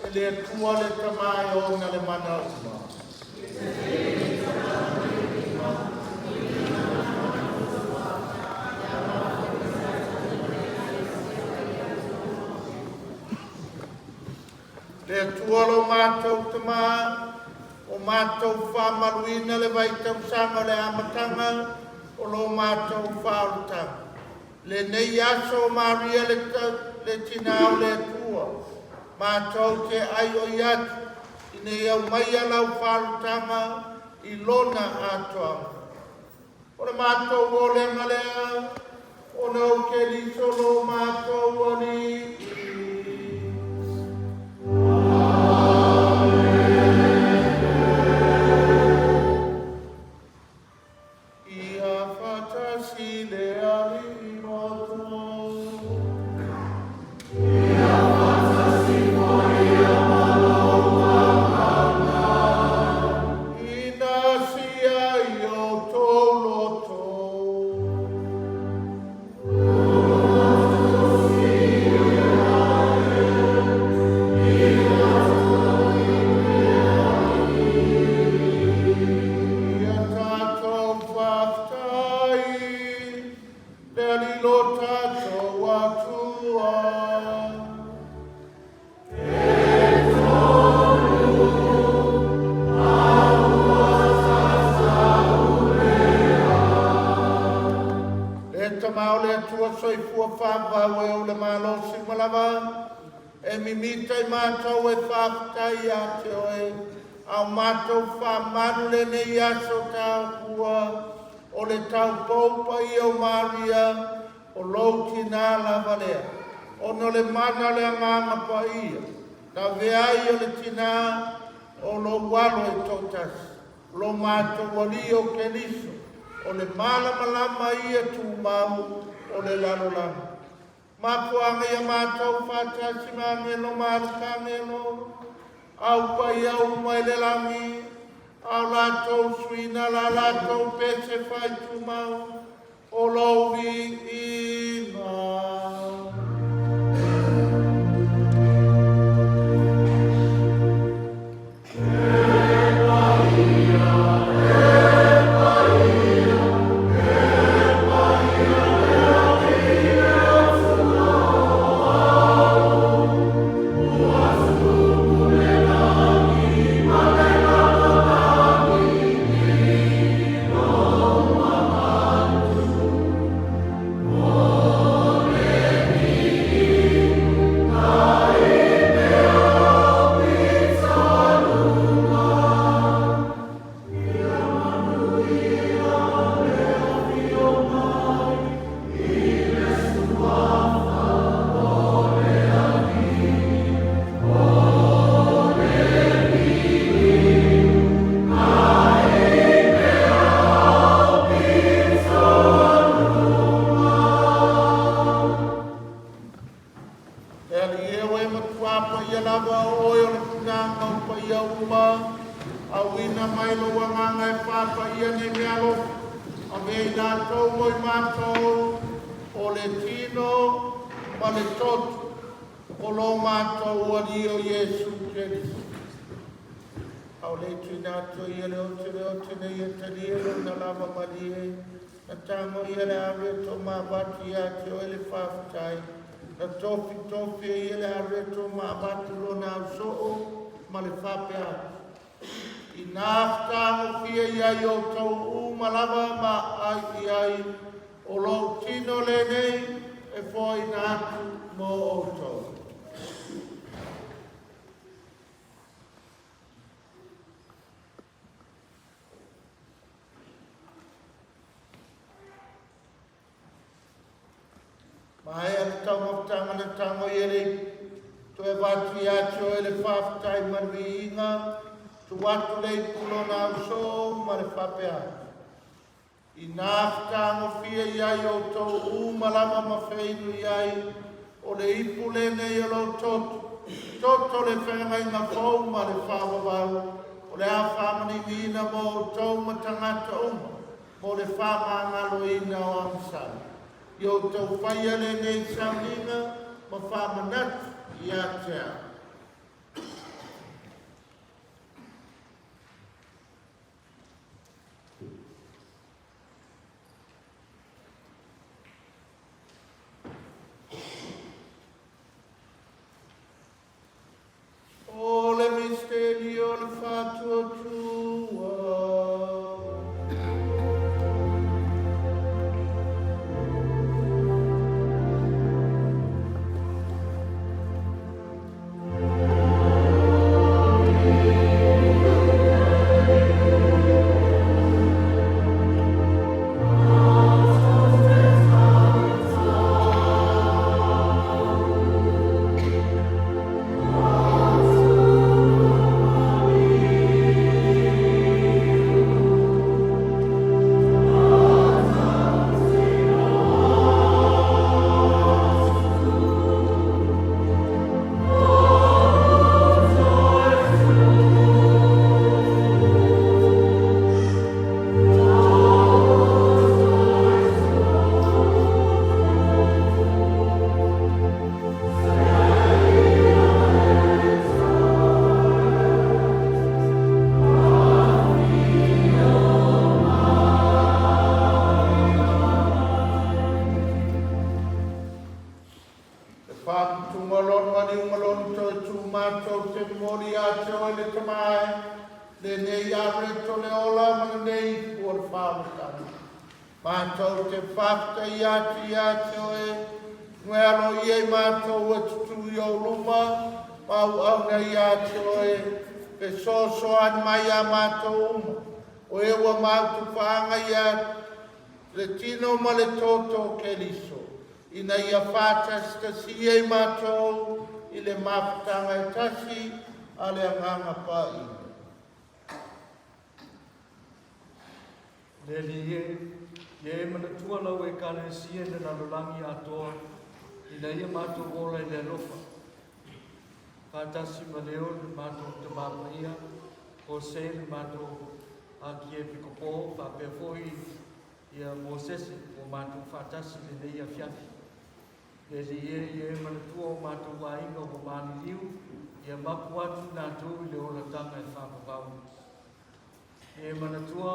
Speaker 2: e le tua le tamai o na le mana uma. Le tua lo mātou tama, o mātou whamaluina le vai tau sanga le amatanga, o lo mātou whaurutanga. Le nei aso Maria le tinao le tua, mātou te ai o iatu, i nei au mai alau whaurutanga, i lona atoanga. O le mātou o le ngalea, o nau ke li solo mātou o ni. Manule ne yaso kua o le tau poupa i o Maria o louti nā lavalea. O no le mana le nganga pa ia. Ta veai o le tina o lo walo e totas. Lo mato wali o keliso. O le mala malama ia tu mau o le lalo lama. Mapuanga ia matau fatasi mangelo marukangelo. Au pa ia umai le langi. Au lātou suina la lātou pese whai tu mau o louvi ina. Tofi ele areto ma batulo na so ma le fapea inafta mo fia ia yo to malava ma ai o lo tino le nei e foi natu mo oto Mai al tanga le tango ele to e vatu ia cho ele faftai marvinga to watu le pulo na so ma le fapea inafta mo fia ia yo to malama ma feinu ia o le ipule ne yo toto le fenga ina fo ma le fava va o le afa mani vina mo to matangata mo le fama ngalo ina o amsa Yo tau whaia le nei samina, ma whamanat i atea. whautanga. Mātou te whafta i atu e, ngoi aro i e mātou e tutu i o luma, mau aunga i atu e, pe soso an mai a mātou uma, o e ua mātou whaanga i atu, le tino ma le toto ke liso, ina ia whātas ta si e mātou, i le mafutanga e tasi, a le anganga pa ina.
Speaker 5: Ye mana tua lau e kale sia na nalolangi atoa i na ia mātou ola i le lofa. Whātasi ma leo le mātou te māpaia, o se le mātou a ki e pikopo, whapea fohi ia Mosese o mātou whātasi le nei a whiafi. Ye mana tua o mātou wāinga o māni liu, ia maku atu nātou i le ola tanga e whāpapau. Ye mana tua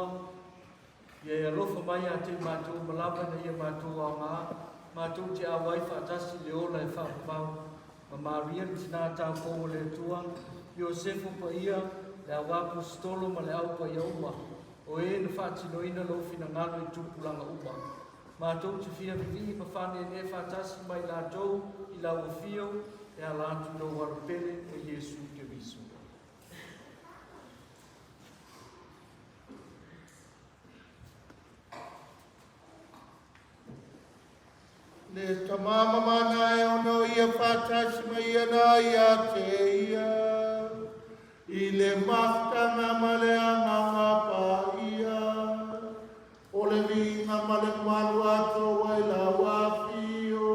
Speaker 5: ia e alofa mai a te mātou malawa na ia mātou a ngā, mātou te awai whaatasi le ola e whapapau, ma Maria tina tāu kōmo le tua, Iosefo pa ia, le awapu stolo ma le aupa ia uma, o e na whaatino ina lo fina ngano i tupulanga uma. Mātou te whia vivi ma whane ne whaatasi mai lātou i lau whio, e a lātu no warupele o Iesu ke visu.
Speaker 2: Le tamama mana e ono ia whātasi mai ana ia te ia. I le maftanga ma le anganga pa ia. O le vinga ma le malu ato wai la wapio.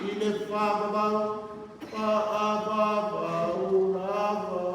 Speaker 2: I le whakabau pa ababau lava.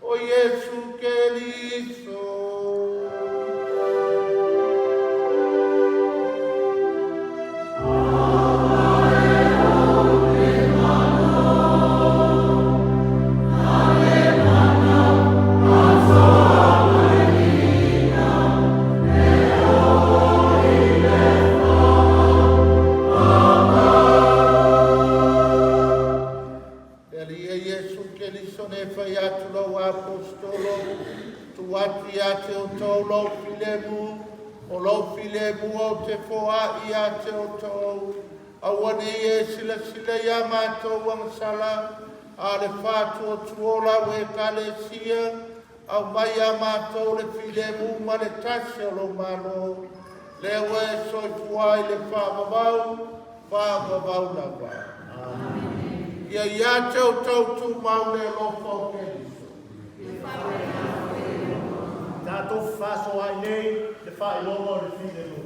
Speaker 2: O Iesu que liso.
Speaker 6: Oh
Speaker 2: O lau file mua o te foa i a te o tau. Awane e sila sila ia mātou angasala. A le whātua tuola we kale sia. Au mai a mātou le file mu ma le tasi o lo malo. Le we soi fuai le whāmavau na wā. Ia ia te o tau tu mau le lofa o Keriso.
Speaker 6: Tātou whāso ai nei, te whae lomo le whine mu.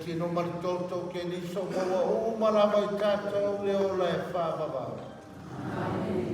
Speaker 2: Tino maritoto ke niso mawa umala mai tātou le ola e whāmawau. Amen.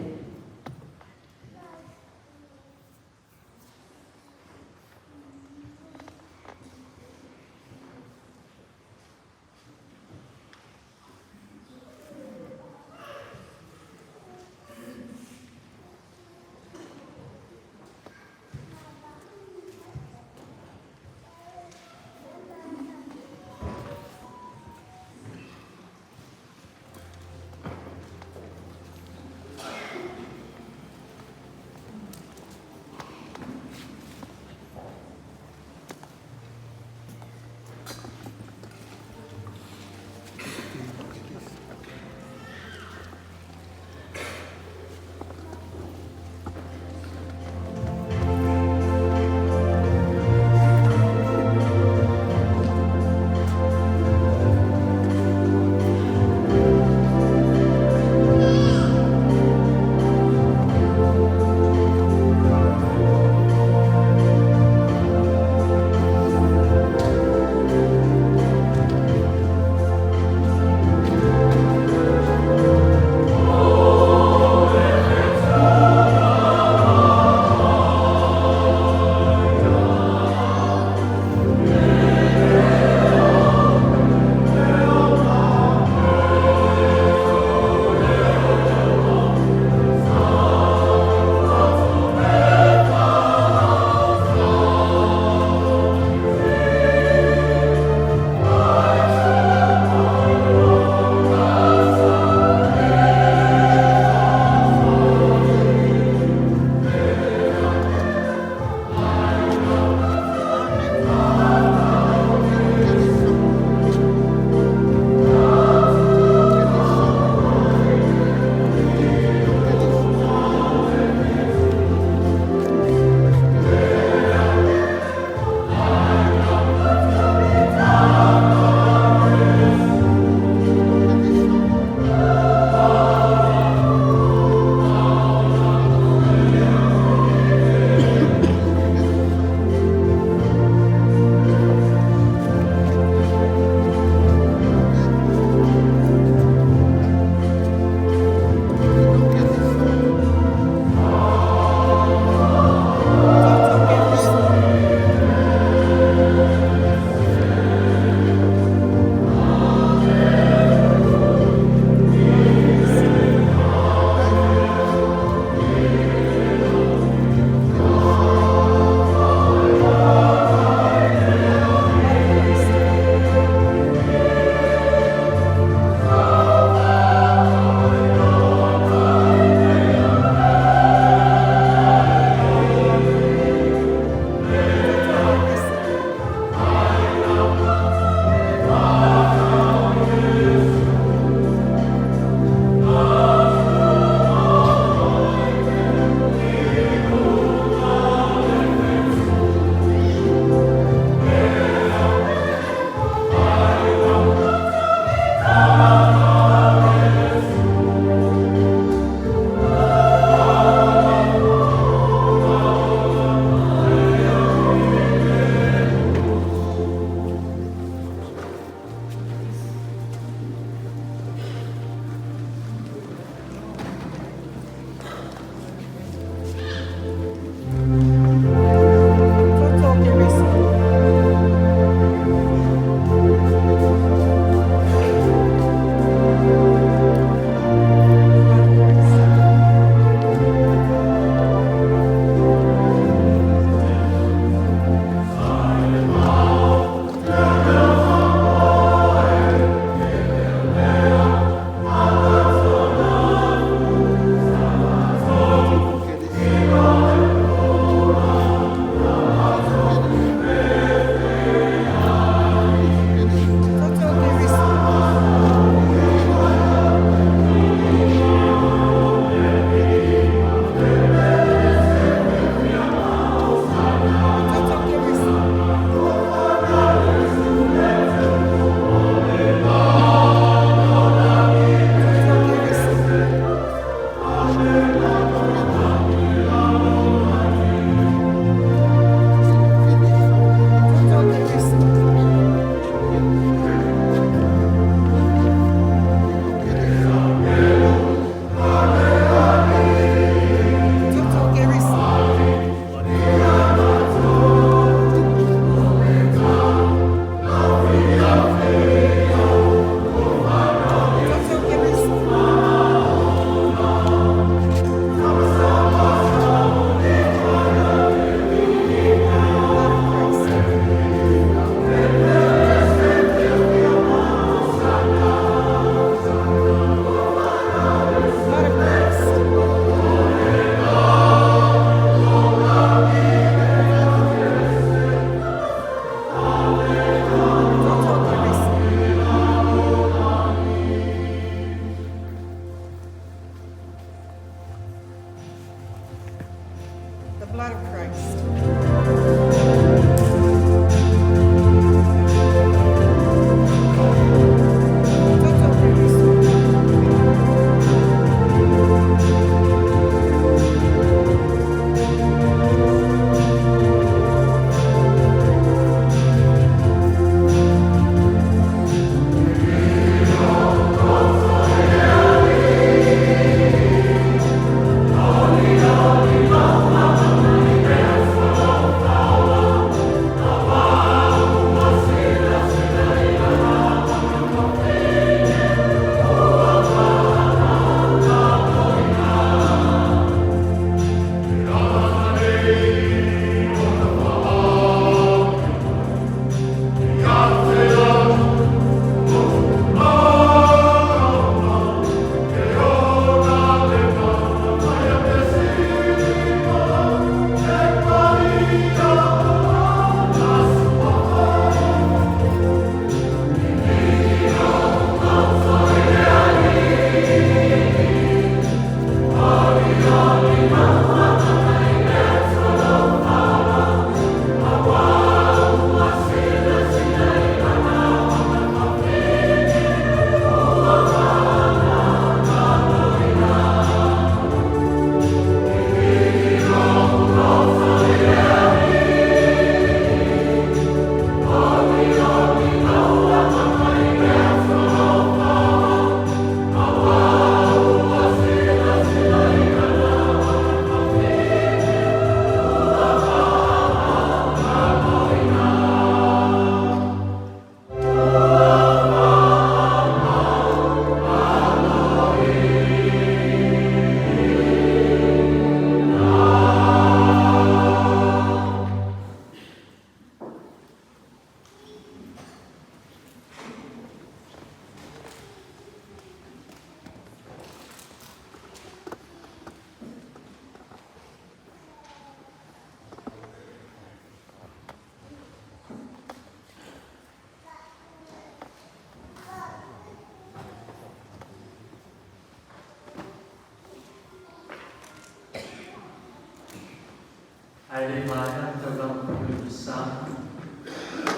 Speaker 5: Ai Maya, tau lau kuru di sana.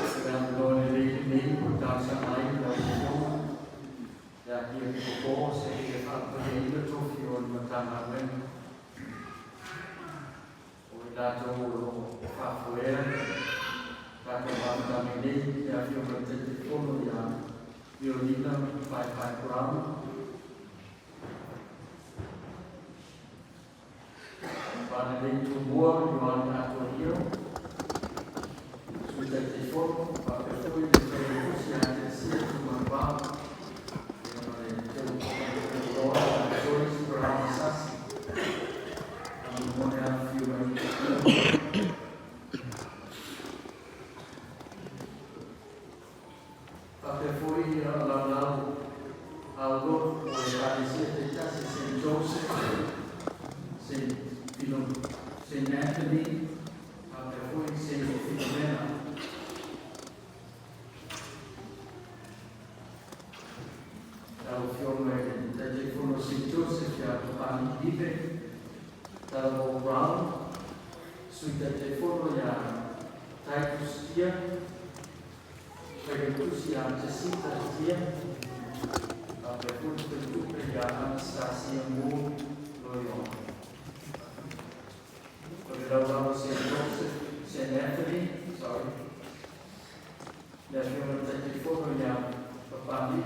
Speaker 5: Sedang lone ni, tau sa ai, tau kuru. Ya kia kiko, se apa ni, ilo tofi on matanga wen. O ila tau lo whafuera. Kaka whamtami ni, ya fio matete kono ya. Violina, pai brown. Para dentro do mundo, no anatório, suja de fogo, para que foi de Deus, e a descer de uma barra, e o glória, as coisas para avançar, a memória filma. Para que foi lá ao outro, o parecer de Tassi Saint Joseph, Saint Anthony, poi Saint Filomena. Dal fiume da Gefono Saint Joseph a Pani Vive, dal Brown, sui da Gefono a Titus Tia, per tutti a Jessica Tia, per tutti a Anastasia Moore, Loyola. Laurel Saint Joseph, Saint Anthony, sorry. Nel fiume da Gefono a Pani,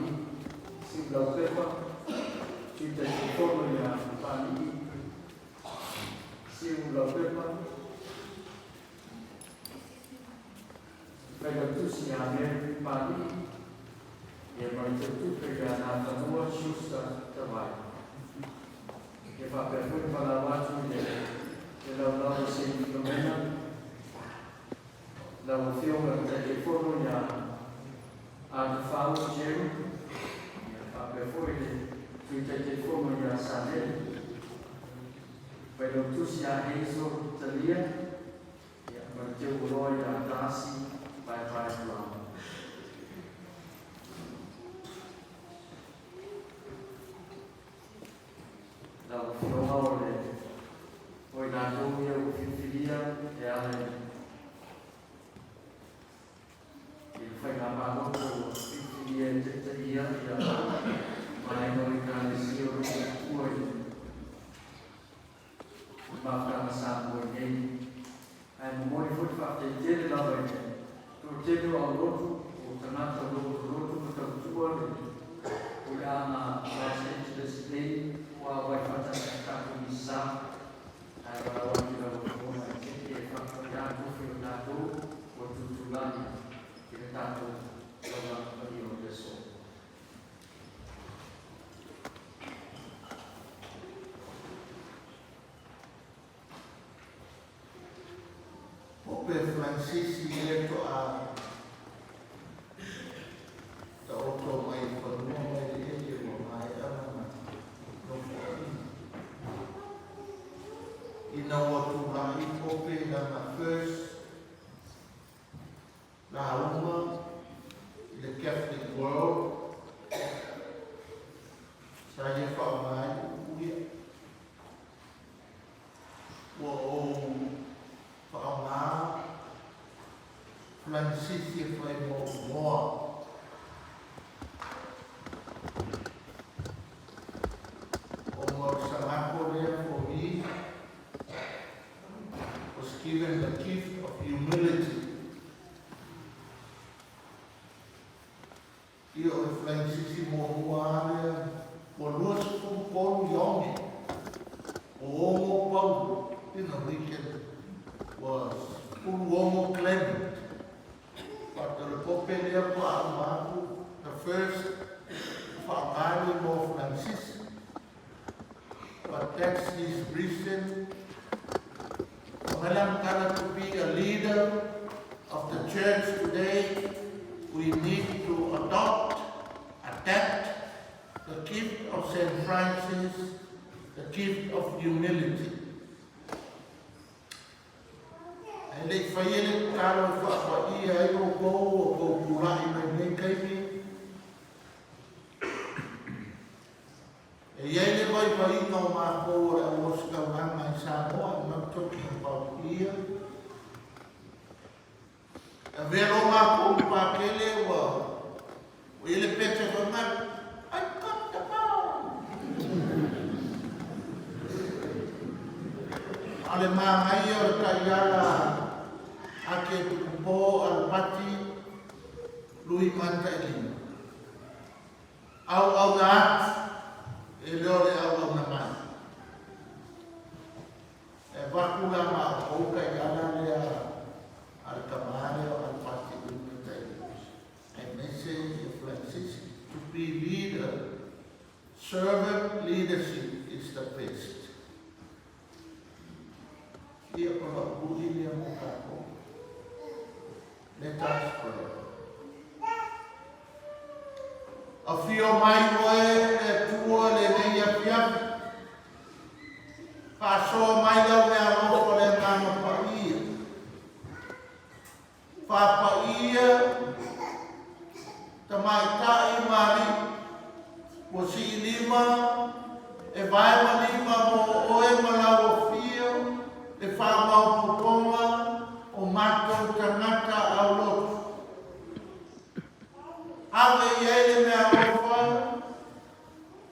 Speaker 5: si Glaupepa, ci da Gefono a Pani, si Glaupepa. Per tutti a me Pani, e per tutti che hanno dato una giusta lavoro. Che fa per cui fa la voce della Saint Filomena, la fiume da Gefono a Faust Gem, fa per cui ci da Gefono a Sanel, per tutti a Enzo Talia, e per te gloria a Darcy, by Brown. La fiume poi la Domia Fifilia e alle il Fagama Fifilia e Tettaia e alla Manemoricane Signore Poi Mafana Sangue e Mori Futfate Tele la Vete Tortelo al Roto o Tanata Roto Catua Ulama Los Angeles Day o Vai Fata Capo di Sa Agora onde nós vamos aqui falar do Fernando Portugânia, que está falando ali onde sou.
Speaker 2: Pope Francis direto a da auto mai formou ele mai ama no ina watu lai pope na first na uma the Catholic world saya famai uia o famai Francis foi mo for me was given the gift of humility. Io riflessissimo uguale con lo scopo young. Uomo Paulo, in the weekend was uomo Clement. But the Popelia Paul the first family of Francis. But that's his reason. When to be a leader of the church today, we need to adapt the gift of St. Francis, the gift of humility. And if I didn't tell you I will go or go to Yele vai vai no ma ko o ska nga sa mo I'm not talking about here vero mako pakele wa ele pete ko man I got the power. Ale mai o kayala ake po al pati lui manta elin. Au dat ele ole au na bakula ma o kayala le al kamane o al pati a message of Francis to be leader. Servant leadership is the best. Ia para budi dia muka ko. Let us pray. Afio mai oe e tua le neia piam. Paso mai lau me arofo le ngano pa ia. Papa ia tamai tai mari o si lima e vai malima mo oe malawo fio e wha mau puponga o matou tangata au lotu. Ave iele me arofa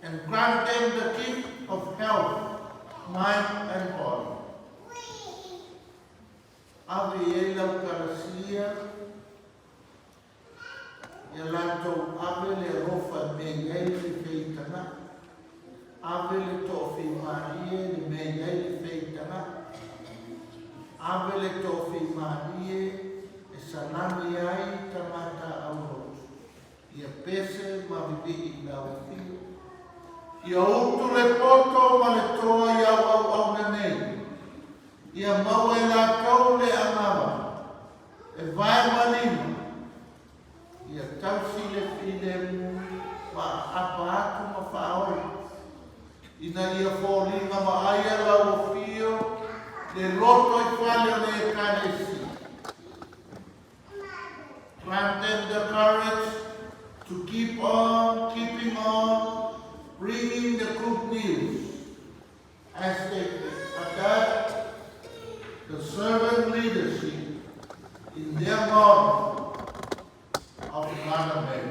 Speaker 2: and grant them the gift of health, mind and body. Ave iele au karasia ia latou ave le rofa me iei le feitanga. Ave le tofi marie le me iei le feitanga. Ave le tofi marie e salami ai tamata au rotu. Ia pese ma vivi i lau fio. Ia utu le poto ma le toa ia au nei. Ia mau e la kau le amawa. E vai manima. Ia tausi le file mu ma apa atu ma whaoi. Ina ia fōringa ma aia lau fio le roto i whale o le kanesi. Grant them the courage to keeping on, bringing the good news as they adapt the servant leadership in their model of Emmanuel.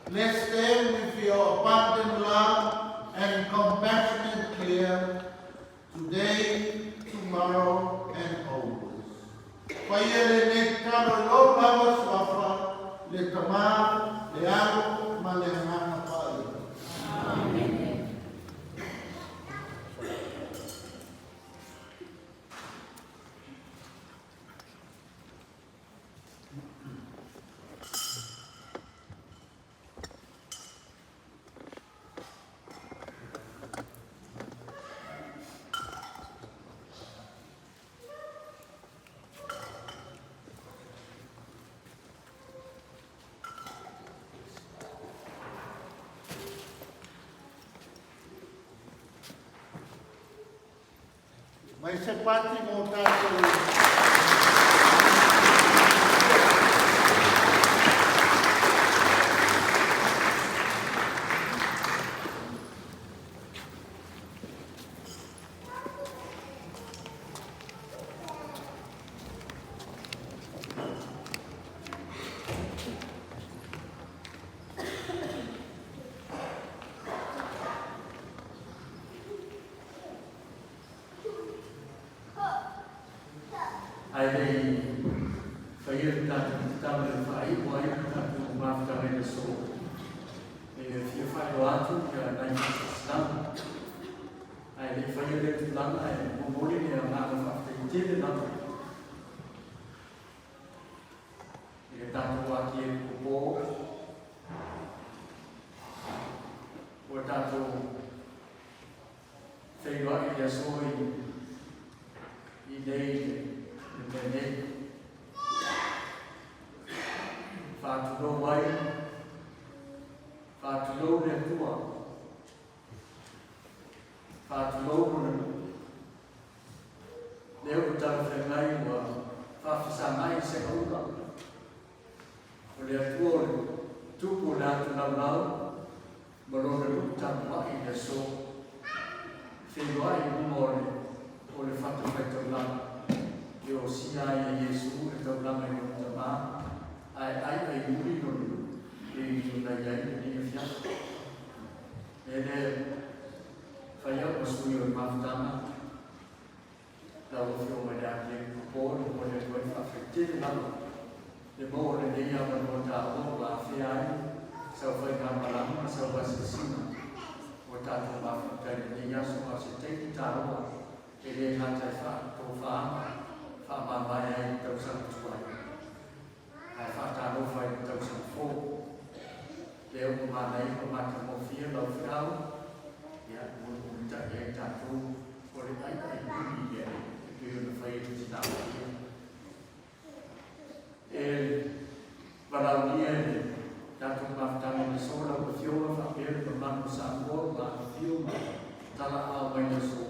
Speaker 2: Bless them with your abundant love and compassionate care today, tomorrow, and always. Paiele ne taro lo lava swafa le tamar le aro ma le hana pai.
Speaker 3: Amen.
Speaker 2: Mai se pati mo tātou.
Speaker 5: Ai whairu tātou tāmere whai, o ai tātou mawhitare na so. E whia whaio atu kia nai whasasana. Ai le whairu le tu lana e momori ne a ngāna whawhai tēne nana. E tātou aki e kupo. O tātou whairua i a so i nei Nene, whātulo mai, whātulo ne tua, whātulo muna. Leo utara whengai ua whawhisa mai se kaura. O lea tua le tupu le atu nau, marona utara mai na so. Whenua i umore o le whatu whaitau lana. o sia e Yesu e tau lama i o tama, ai muri no e i tuna iai ni e fia. E le whai au masui o i mawhtana, lau whio mai a ke kupō, no kone koe whawhetene lama. Le mo le nei au no ta o la whia ai, sau whai ngā marama, sau wasasina. O tātou mawhutane nei aso a se teiki tā roa, e le hatai wha tō whaama, whaamamai ai tau sanatuai. Ai whaataro whai tau sanafō. Le o manai o mata mo fia lau whiau, ia mo ta e tātou, o le ai kumi ia, e tui o na whai e tuti tāma ia. E warau nia e tātou mawhtane ni sora o whioa whapere pa manu sa mō, ma whio ma tala au mai na so.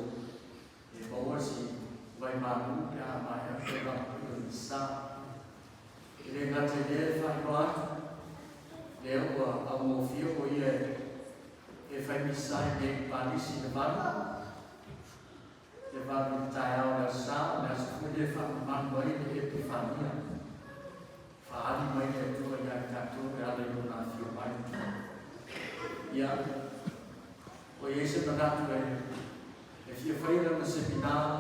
Speaker 5: E maua si vai manu ke a mai a whia o ni sa. E le ngate le whai atu, le ua au mō whio o ia e whai misai me panisi na manu. Le manu tai au na sa, na sa while whai manu ai ni epifania. Whaari mai e tua ia i tātou e ale o nā whio mai. Ia, o Iese manatu e whia whaira na semināra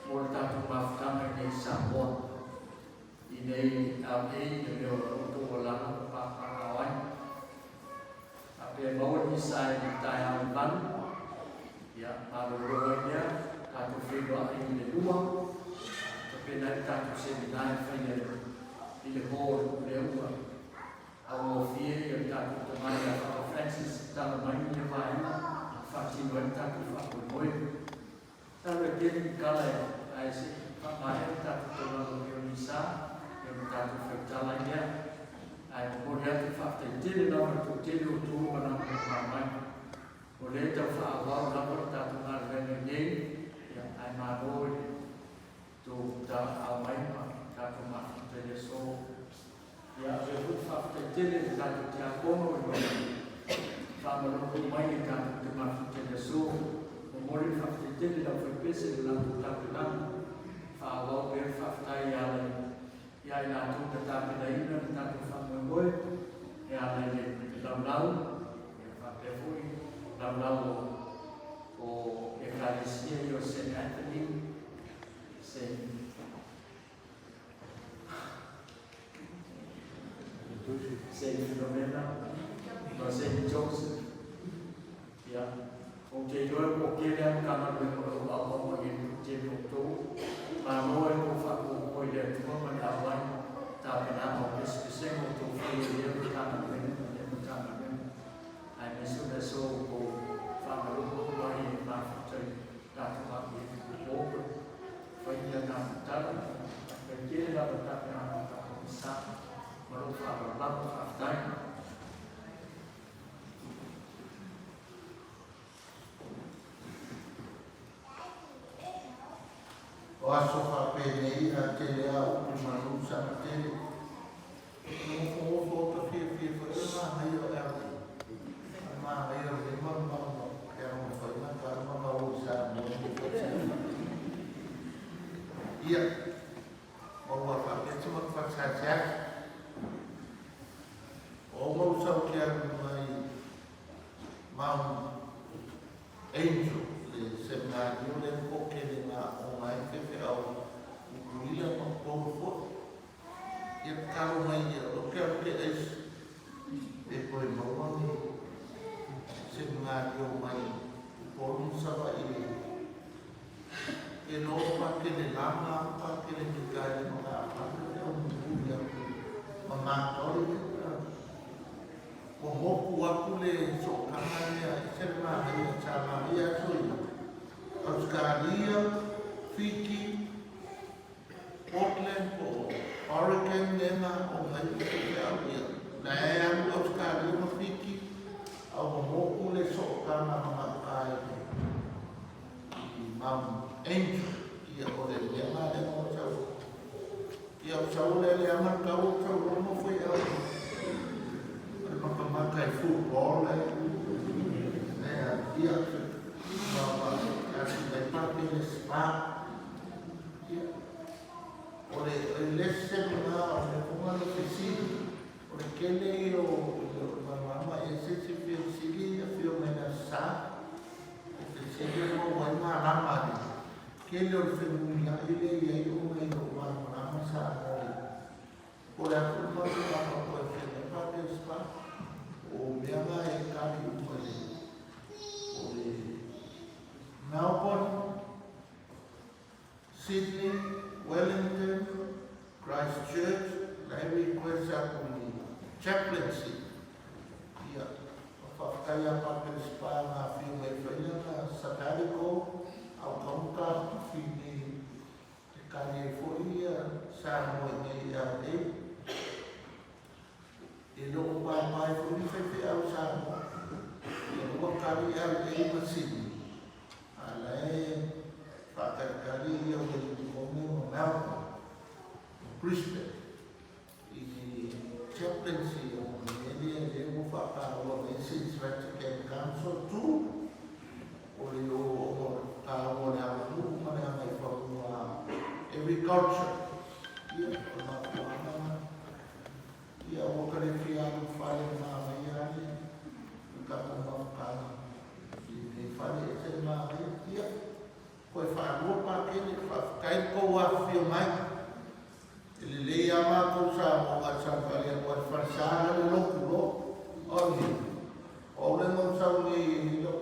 Speaker 5: mō le tātou mawhtana i nei Samoa. I nei au ei e leo roto o lana o pāpaka ai. A pe maua ni sai ni tai au manu. Ia, mālo roa ia, tātou whiwa i le lua. Ta pe nai tātou semināra whaina i le hōru le ua. Au o fie i o tātou tamai a Papa Francis, tala mai ni a vai, whātino e tātou whakoe. Tātou e tēni kala e se whamai e tātou tamai o nisa, e o tātou whaitala ia. Ai mori atu whaftai tēne nawa tō tēne o tō wana o mamai. O le tau whaawau nawa tātou ngā rene nei, ai mānoi tō tā au mai ma tātou mahi. Tele so, ia e hut whaftai tele te tātou te akono i mai. Whamaroko mai e tātou te mahi tele so, o mori whaftai tele lau whaipese le lau tātou nana. Whaawau e whaftai i ale, ia i nātou te tāpena ina, te tātou whamoe e ale le lau, e whapewhui, lau o Ekalesia i o St. Anthony, Saint Philomena, no Saint Joseph. Ya, o te doa o kere kama me o au i te to. Ma no e ko fa ko i le tua ma na vai ta pena mo se mo to foi e kama me kama me. Ai me so ko fa ma ko mai ma fa ta ma i ko foi ia ta ta pe kere la ta pena ta sa. Maru whaara lapu whaftai.
Speaker 2: O aso whapene a te lea o te manu sa te. Nō o ta whia whaima hai o ea. Ma hai o le mamma, e a mo whaima ka mamma o sa mo o whaima. Ia, o wa whapete ma whakataka. O mau sau ke anu mai Mount Angel, le seminari o le koke le ngā o mai whewhe au ukuila ma pōwhua. Ia taro mai ia o ke au ke eis e koe mauangi seminari o mai pōrun sawa i e no pake le lama, pake le mikai no ngā pake le o mbuia ma mātori o moku aku le so kamania i tere mahi a tāmahi a tui. Australia, Fiji, Portland, o Oregon, nema o mai i te au ia. Na e anu Australia ma Fiji, au o moku le so kamana ai i Mount Angel, ia o le lema le mo tau. Ia o tau le ama tau tau o mo fui au. Makai football dia kasi may papilis pa O le kele i o mama e se se fio sili a fio mena sa. O se sili o wai ma lama ni. Kele o le whenua i le i ai o mai o mama sa mori. O le aku mama mama koe whenua pa te spa. O mea mai e kari umale. O le Melbourne, Sydney, Wellington, Christchurch, Larry Kwesakuni, chaplaincy. Ia, whakaya pakere spa ngā whiunga i whaina ngā satariko, au kaunka, whini, te kani e whoia, sā moe nei au e. E loko pai mai whuni whewhi au sā moe. E loko kari au e masini. Ala e, whakakari i au e kome o Melbourne. Brisbane, i chaplaincy o Media e mo whakaroa me since Vatican Council too. O le o karoa le amu, mane angai whakua agriculture. Ia, o nga kuana. Ia, o kare whiaru whare mā mai ane. I kapuma whakana. I whare e te mā mai. Ia, koe whaarua pākene, whakakai koua whio mai. Le lei a mātou sa mo a sanfari a kua wharsāna le loku lo. Ori. O le mo sau ni lo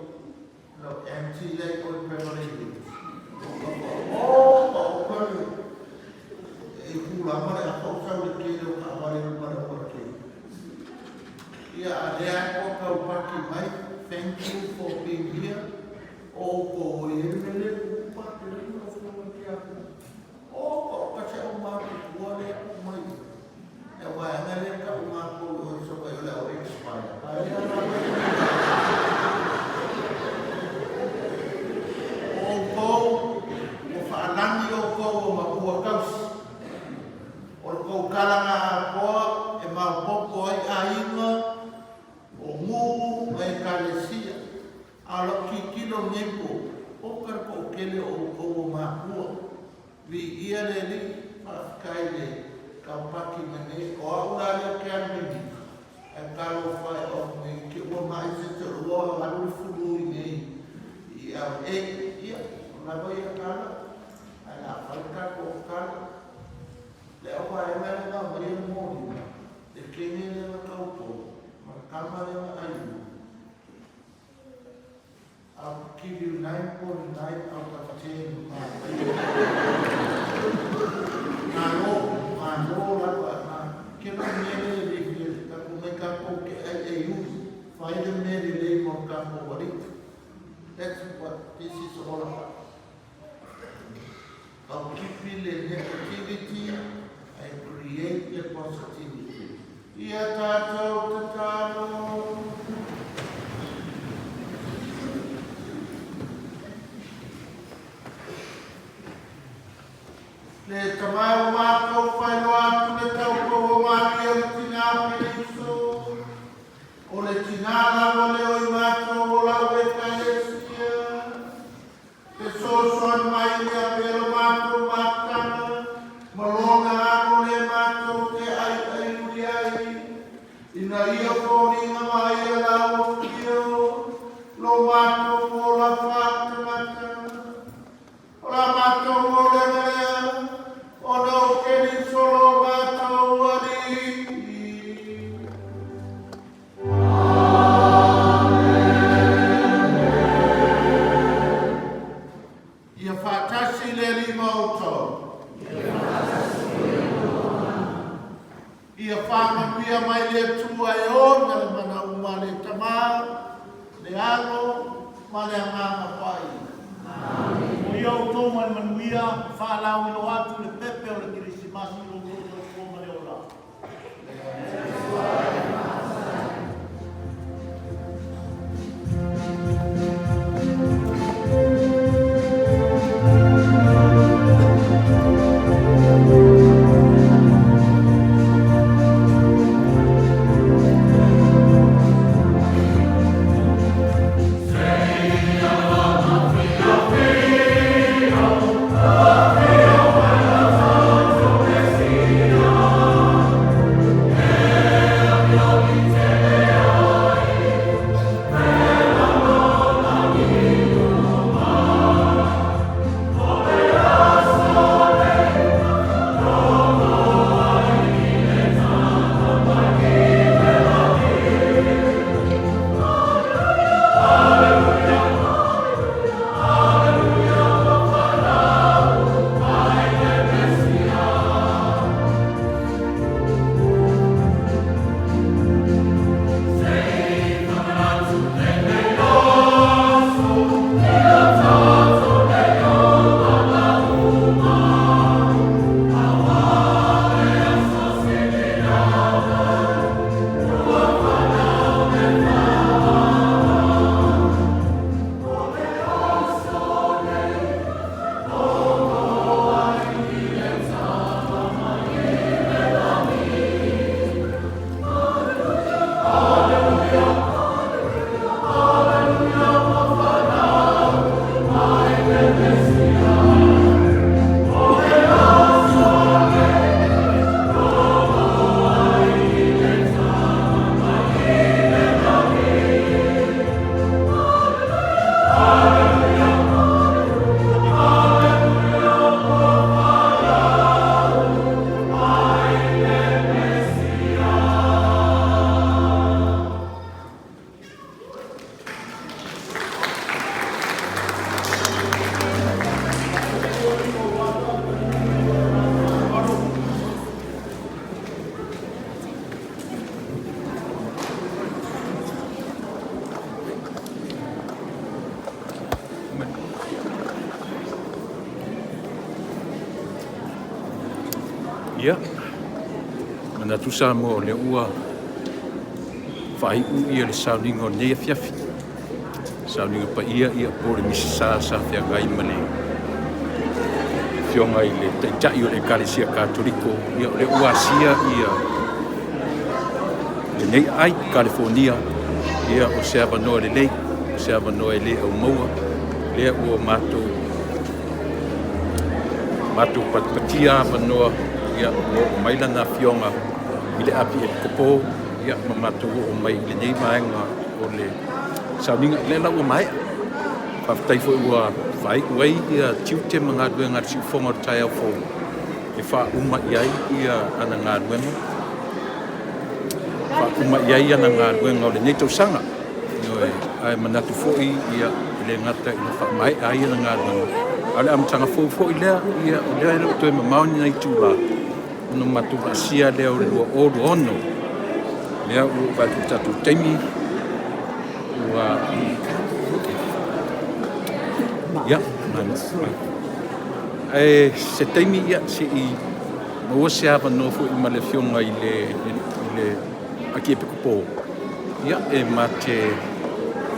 Speaker 2: anti-lei o preparati. O kore. E kula mare a kau sau le kere o ka amare o mare o ke. Ia a lea ko kau paki mai. Thank you for being here. O ko e mele upa te ringa o ke aku. O kasi ang mga kuwale at may ewa nga rin ka umako o sa kayo lang o expire. O ko o whaalangi o ko o makua kaus. O ko karanga ako e maupoko ay ainga o ngu ay kalesia. Alo kikilo nyepo o karko kele o ko o makua. Vi ia le li whakakai le kaupaki mene o aura leo ke anmini. E karo whai o me ke ua mai se te roa haru furu i nei. I au e ia, o na vai a kara. Ai nga whaikako o kara. Le opa e mea nga maria mōni. Le kene le na kaupo. Ma kama le na aiu. I'll give you 9.9 out of 10. Mano, kena mene review, taku me kapo ke ai use. Find a mene le mo kapo wari. That's what this is all about. I'll keep the negativity and create the positivity. Ia tātou tataro. Le tamau mātou whaino atu le tau koua māti o le tina piriso. O le tina lawa le oi mātou o lau e kalesia. Te sosoan mai le apelo mātou mātana. Malonga ako le mātou te ai uri ai. Ina ia kōringa mai e lau kio. Lo mātou o la whātu matana. O la mātou o le mea. Ono keni solo mātou ari. Ia whātasi le lima o tau. Ia whāmapia mai le tua e o, na le mana uma le tamā, le ano, ma le anganga pai.
Speaker 6: O ia o tō mai manuia, whālau ilo atu le pepe o le kirisimasi lo kōto o kōma le ora.
Speaker 7: Yes. Amen. Ia, mana tu sa mo le ua whai ia le sauningo nea fiafi. Sauningo pa ia po le misa sa whiangai male. Fionga i le taitai o le Kalesia Katoliko, ia o le ua sia ia le nei ai California, ia o se avanoa le lei, o se avanoa le au maua, lea ua mātou patipatia avanoa, ia o maila na fionga i le api e kopo, ia ma mātou o mai le nei maenga o le sauninga le lau o mai. Paftai fo ua vai uai ia tiute mga duenga si fonga o tai au fo. E wha uma iai ia ana ngā duenga. Wha uma iai ana ngā duenga o le nei tausanga. Ioe, ai manatu fo i ia le ngata ina wha mai ai ana ngā duenga. Ale amtanga fo i lea ia o lea ilo toi mamaoni nei tūla. Ono matu asia lea o lua olu ono. Lea ua vatu tatu teimi. Ua... Ia, mana. Se teimi ia se i maua se awa no fu i male fionga i le aki e pekupo. Ia e ma te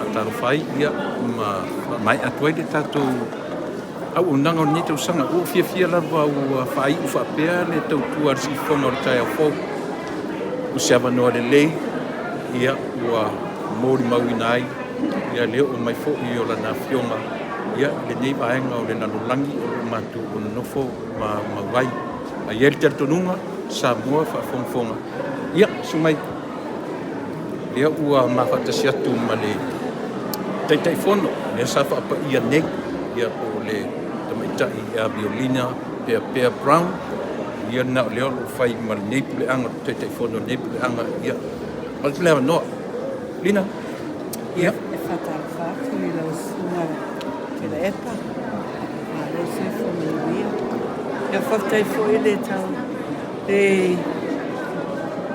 Speaker 7: ataro whai ia ma mai atuai le tātou au unanga o nete usanga o fia larwa o whai u whapea le tau tua si fonga o le tai au fau. U se awa no le lei ia ua mori mauinai ia leo o mai fo i o lana fionga. Ia, le nei vaenga o le nalolangi o le matu o nofo ma wai. A ieri te atonunga, sa mua whaafonga. Ia, sumai. Ia ua mawhatasi atu ma le teitai fono. Ia sa whaapa ia nei. Ia o le tamaitai a violina, Pea Brown. Ia na o leo lo whai ma le nei pule anga, teitai fono nei pule anga. Ia, ma le pule anga noa. Lina? Ia.
Speaker 8: E whatarwhatu i lau sunga ke la epa. A lo se fo me wia. Ia whaftai fo i le tau.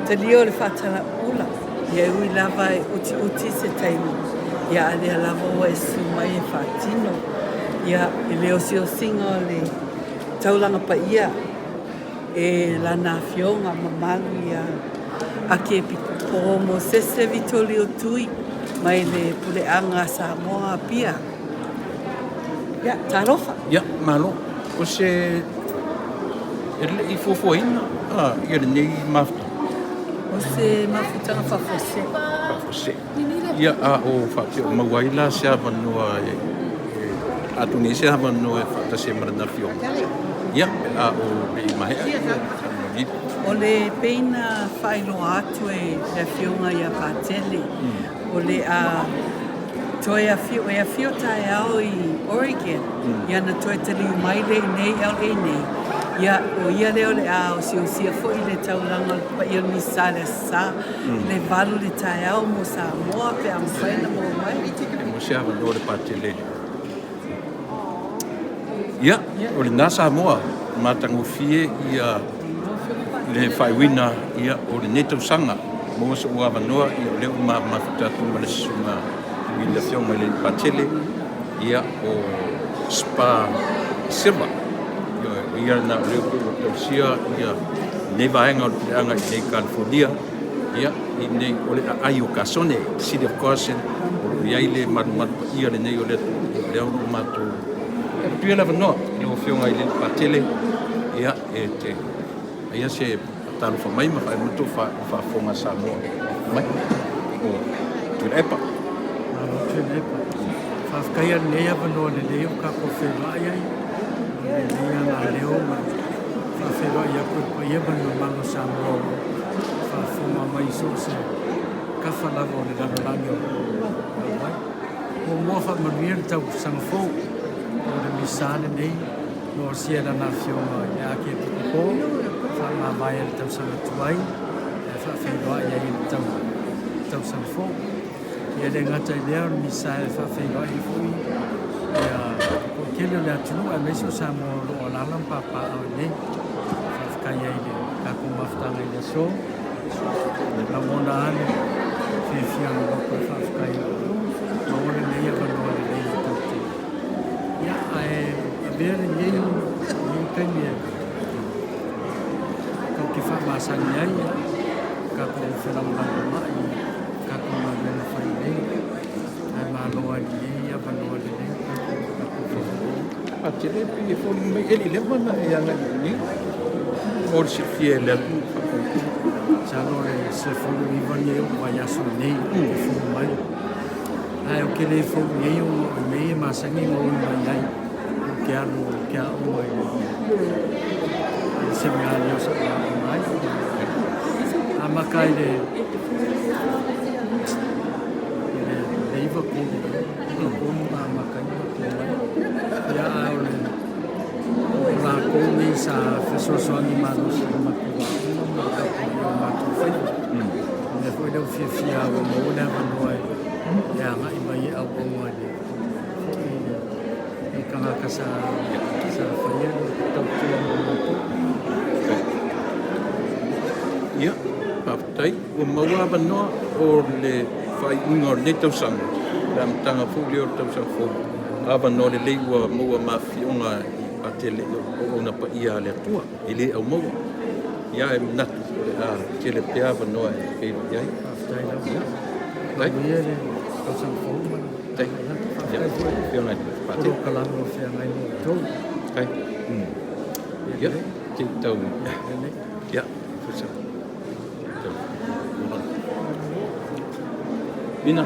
Speaker 8: Te lio le whatara ula. Ia ui lava e uti se taimu. Ia alea lava o e sumai e whatino. Ia e leo si o singa o le taulanga pa ia. E lana fionga mamalu ia. Ake e piku pomo sese vitoli o tui. Mai le pule anga sa moa pia. Ya, tarofa.
Speaker 7: Ya, malo. O se... Ele i fofoina. Ah, ia le nei mafta.
Speaker 8: O se mafutanga whafose.
Speaker 7: Whafose. Ia a o whapio mauaila se avanua e... Atuni se avanua e whatase marana fionga. Ia, a o le mahe.
Speaker 8: O le peina whailo atu e le fionga ia patele. O le a... Toi a fio tae au i Oregon. Ia na toi tali umai le nei au e nei. Ia o ia leo le a o si o sia fo i le taulanga pa i o nisa le sa. Le valu le tae au mo sa moa pe am whaina mo mai.
Speaker 7: E mo se awa no le patele. Ia, o le nasa moa. Matango fie ia le whaiwina ia o le netausanga. Mo se ua wanoa i o leo mawhutatu ma le sunga. I le fionga le patele ia o Spa Silva. Ia na leo o tausia ia nei vaenga o le anga i nei California. Ia i nei o le ai o Casone, City of Carson. O iai le marumatu ia le nei o le leo o matu. E pia lava noa leo fionga i le patele ia e te. Ia se talo fa mai ma fa mutu fa fonga sa mo. Mai. O tu epa.
Speaker 5: Whafkaya nea wanoa le leo ka ko whenua iai. Le lea ngā leo ma whawhenua ia kuipa ia wanoa mango sa mō. Whawhunga mai so se kawhalawa o le ranolangi o. Mo mua whamanuia le tau sangafou. O le misane nei. No sia na whionga i ake pikupo. Whamawai le tau sangatuai. Whawhenua iai le tau sangafou. Ia le ngata i lea misa e whawhenua i fui. Ia ko kele le atunu a mesi o sa mo o lalang papa au ne. Whawhkaya i le kako maftanga i le so. La mona ane whiwhianga wako whawhkaya. Maone nei a wanoa le nei tauti. masangi ai ka ko whera mga mai ka ko mawena whai nei ai māloa ni ia wanoa ni nei ka ko
Speaker 7: a te le pi fo me ele le mana e anga ni or si fie le
Speaker 5: Sano e se fulu i vani e wa yasu nei e fulu mai. Ai o ke le fulu nei o nei e masangi o mai ai. Ke alu ke a o mai. Se me ali o sa mai. A makai le iwa ko ko ma makai ko ya a o le la ko ni sa feso so ni manos ma ko ne foi deu fia o mo na vanoi ya nga mai au o mo ni kanga kasa faia tau
Speaker 7: ia papai o maua vanoa o le fai unga le tau sanga ram tanga fu le tau sanga fu ava no le le ua maua mafionga i patele o na pa ia le tua ile au maua ia e natu a te le pea vanoa e pelo iai
Speaker 5: tai la
Speaker 7: tai
Speaker 5: ia le tau sang fo
Speaker 7: tai ia fiona i patele
Speaker 5: Puro kalango fia ngai mo tau.
Speaker 7: tai ia te tau ia fusa Bina,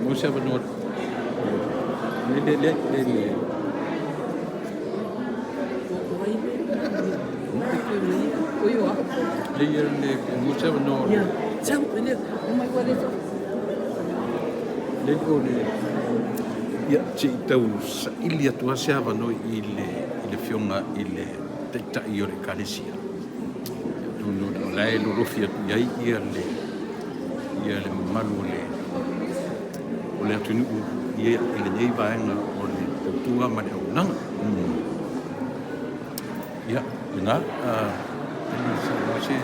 Speaker 7: mo siya ba nuot? Le. Le, mo siya ba nuot? Le ko le. Ya, si tau sa ilia tua siya ba no ile fionga ile ta iore kalesia. No lai lo rofia yai ia le malu o le atunu ia le nei vaenga o le tua ma le unanga ia ina se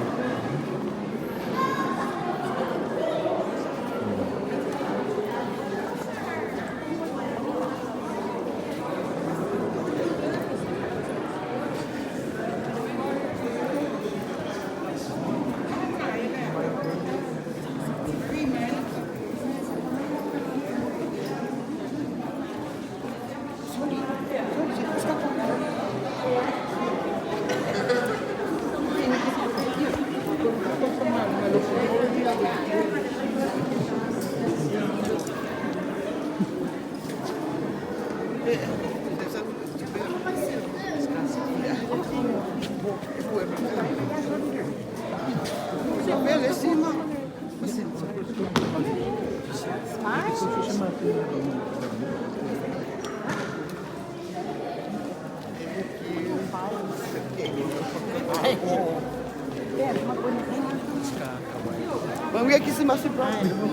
Speaker 4: Vamos ver aqui se mais próximo.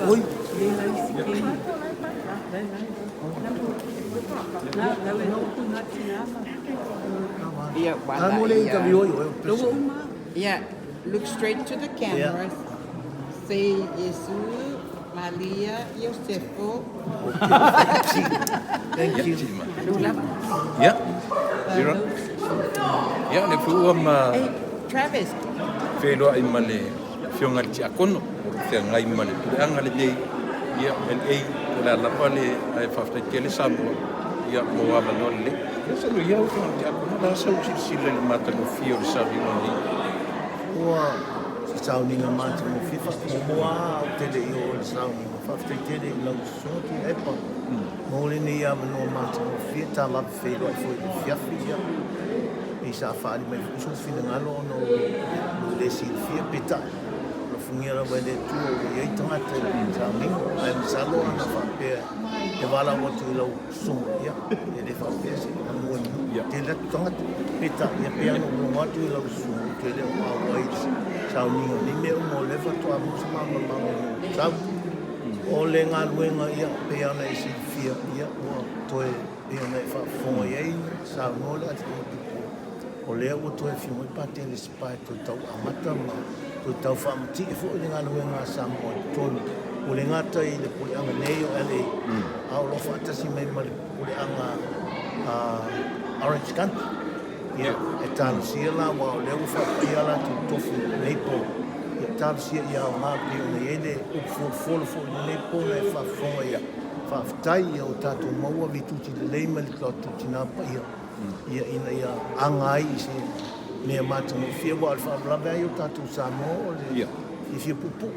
Speaker 8: Oi.
Speaker 9: Yeah, look straight to the camera. Say Jesus, Maria, Josefo.
Speaker 7: thank you ya ira ya le fu ma
Speaker 9: Hey, Travis.
Speaker 7: felo ai male fionga ti akono o te ngai male tu anga le dei ia en ei la pale ai fafta kele sabo ia mo ava no le sa no ia o ti akono la sa usi sile le mata no fio sa vi no ni
Speaker 6: Ua, si tau ni ngā mātu mo whiwha, mo moa o tele i o le sau ni mo whawhte tele i lau soti epa. Mo le ni ia mano mātu mo whia, tā lapi whelo ai fwoi i whiawhi ia. I sa whaari mai fuso whina ngalo no le si whia peta. Lo fungira wai le tu o iei tangata i tā mingo. Ai msalo ana whapea, e wala o tu i lau sumo ia. E le whapea si anu anu. Te latu tangata peta, ia pea no ngatu i lau sumo. Tele o awai sau ningo ni me o mo lefa toa musa mama mama no sau o le ngā luenga ia pe ana i si fia ia o toe pe ana i whafonga iei sau no le ati o lea o toe fimo i pate le sipai to tau amata ma to tau whamati e fo le ngā luenga sa mo tonu o le ngata i le puleanga nei o ele a o lofa atasi mai ma le puleanga Orange Country ia e talo sia la wa o le ufa ia la tu tofu nei po ia talo sia ia o ngā pio nei ele o folo nei po nei whafonga ia whaftai ia o tātou maua vituti le leima le klotu tina pa ia ina ia angai i se mea mātanga fia wa alfa blabe ai o tātou Samoa o le i fia pupu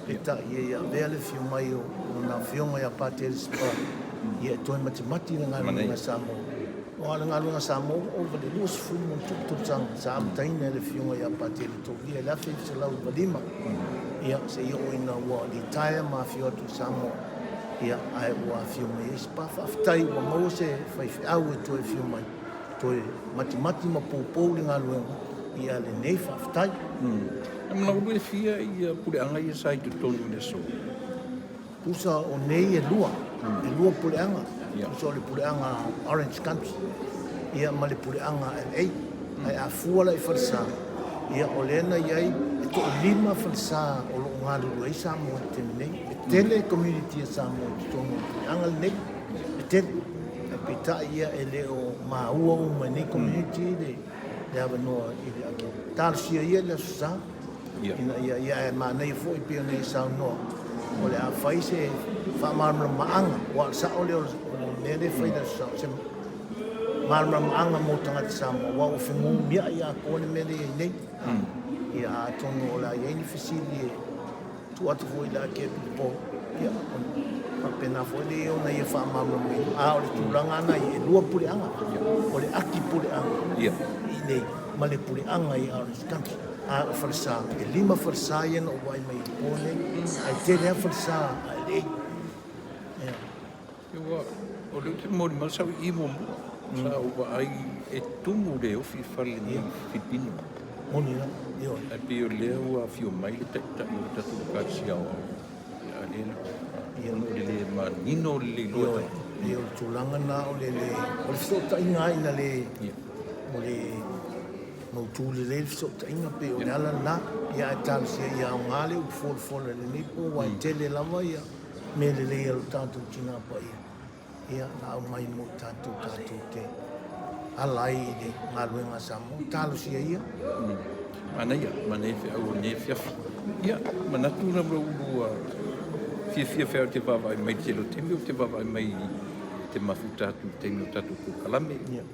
Speaker 6: e ta ia vea le fio mai o nā fionga ia pātere sipa ia toi mati na ngā Samoa o ala ngā Samoa o vale luas fulu mo tup tanga sa amtaina le fionga ia pātere to ia la fe se lau valima ia se ia o ina wa di taia ma fio tu Samoa ia ai wa fio mai sipa whaftai wa mau se whaifi au e toi fio mai toi mati ma pou le ngā luenga ia le nei whaftai
Speaker 7: Amna ulu e fia i puleanga i sai tu tonu le so.
Speaker 6: Pusa o nei e lua puleanga. Pusa o le puleanga Orange Country. Ia ma le puleanga LA. Ai a fuala i falsa. Ia o lena iai e to 5 falsa o lo ngā lulu ei Samoa te nei. E tele community a Samoa te tonu puleanga le nei. E tele. E pita ia e le o maua o ma nei community le ava noa i le ake. Tālusia ia le susa. Ia e mānei fōi pia nei sau noa. O le a whai se whamarama maanga. Wa sa o le nere whai na sa. Se marama maanga mō tangata Samoa. Wa o whingu mia i a kone mere e nei. Ia a tono o la iei ni whisili e tu atu fōi la ke pipo. Ia pena fōi le o na ia whamarama me. A o le tūranga ana i e lua pureanga. O le aki pureanga. I nei. Ma le pureanga i Orange Country. A farsa e 5 farsa ia no vai mai pone ai te le farsa ai
Speaker 7: o le te mori ma sa I mo sa o ai e tumu le o fi fale ni Filipino
Speaker 6: moni na io
Speaker 7: e pio le o fio mai le ta o ta tu ka sia o ale io no le ma nino le lo
Speaker 6: io tulanga na o le so ta inga ina le o le mo tu le so ta inga pe o ala na ia tal sia ia ngale o fol le ni po wa tele lava ia me le o tanto tina pa ia na mai mo tanto te alai de ngaluenga Samoa tal sia ia
Speaker 7: mana fe au ne fia ia mana tu na bro fia fe te va mai te va mai te mafuta tu te no tatu kalame ia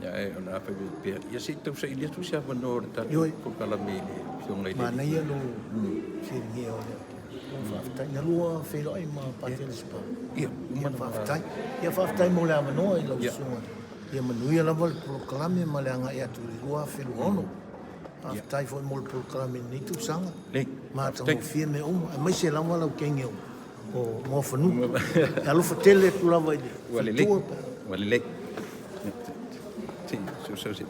Speaker 7: e ona fa pe ia se tu se ile tu se va no tatu kalame fiona ile
Speaker 6: mana ia no se ni o fa na lua fe lo ai ma patel spa ia fa mo la no i lo sunga ia manuia la vol kalame ma le anga ia tu lua fe lo ono tai foi mo proclame ni tu sanga ma ta fie me mai se la wala kenge o mo fanu alo fatele tu la vai
Speaker 7: wale so se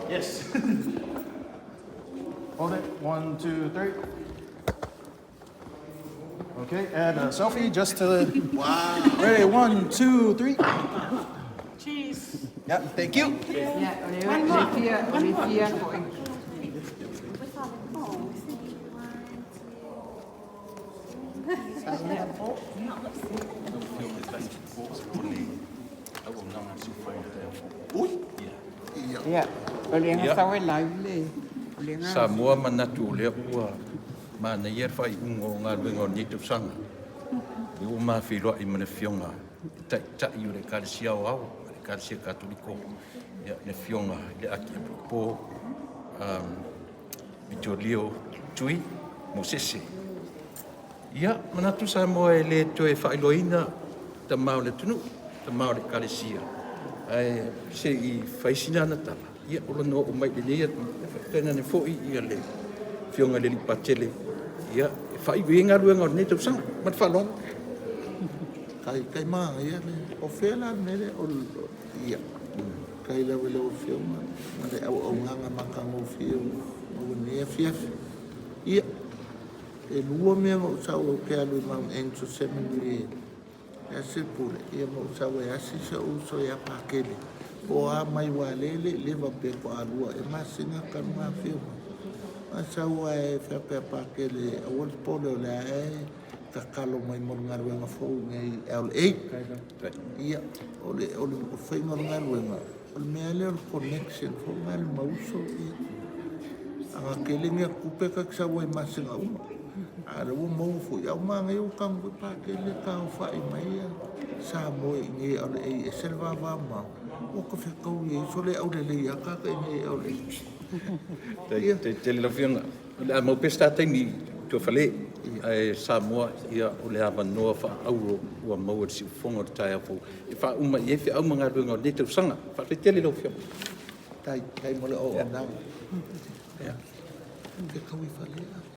Speaker 10: Yes. Hold it. 1, 2, 3. Okay, and a selfie just to the. Wow. Ready? 1, 2, 3. Cheese. Yep. Thank you.
Speaker 7: Samoa manatu le ua mana ia fai ungo ngā luenga ni tu sanga. I o ma filo I mana fionga. Ta I o le karisia o au, le karisia katoliko. Ia le fionga le aki po Vitolio Tui Mosese. Ia, manatu sa moa e le toe whailoina ta mao le tunu, ta mao le kalesia. Ai, se I whaisina na tala. Ia, ola no o mai le nia, tena ne fōi ia le fionga le lipatele. Ia, whaiwenga ruenga o ne tau sanga, mat whalonga.
Speaker 2: Kai maa ia me o whela nere o ia. Kai lawe lau fionga, ma le au nganga makango fionga, o nea fiafi. Ia, e lua mea mo usau o ke alu Mount Angel Seminary e se pule. Ia mo usau e asi sa uso e apakele. O a mai wa lele, leva pe ko alua e masinga kanua fionga. Asau e whapea apakele, a wals pole o lea e, kakalo mai moringa ruenga fōu ngai LA. Ia, ole whainga runga ruenga. Ole mea leo connection fōu ngai le mauso ia. Anga kelinga kupe kaksa wai masinga uma. Ara ua mau fōi au maa ngai o kangu pa kele ka o whai mai ia. Sa moe inge ole e selva wama. O ka whekau i so le au le lei a kaka inge ole.
Speaker 7: Te le lawhianga. A mau pesta taimi tua whale. Ai Samoa ia o le awa noa wha auro ua maua si ufonga o tai afu. E wha uma i e whi au mga ruenga o ne tau sanga. Wha te tele lau whia.
Speaker 2: Tai mole o nang. Ke kaui whale a.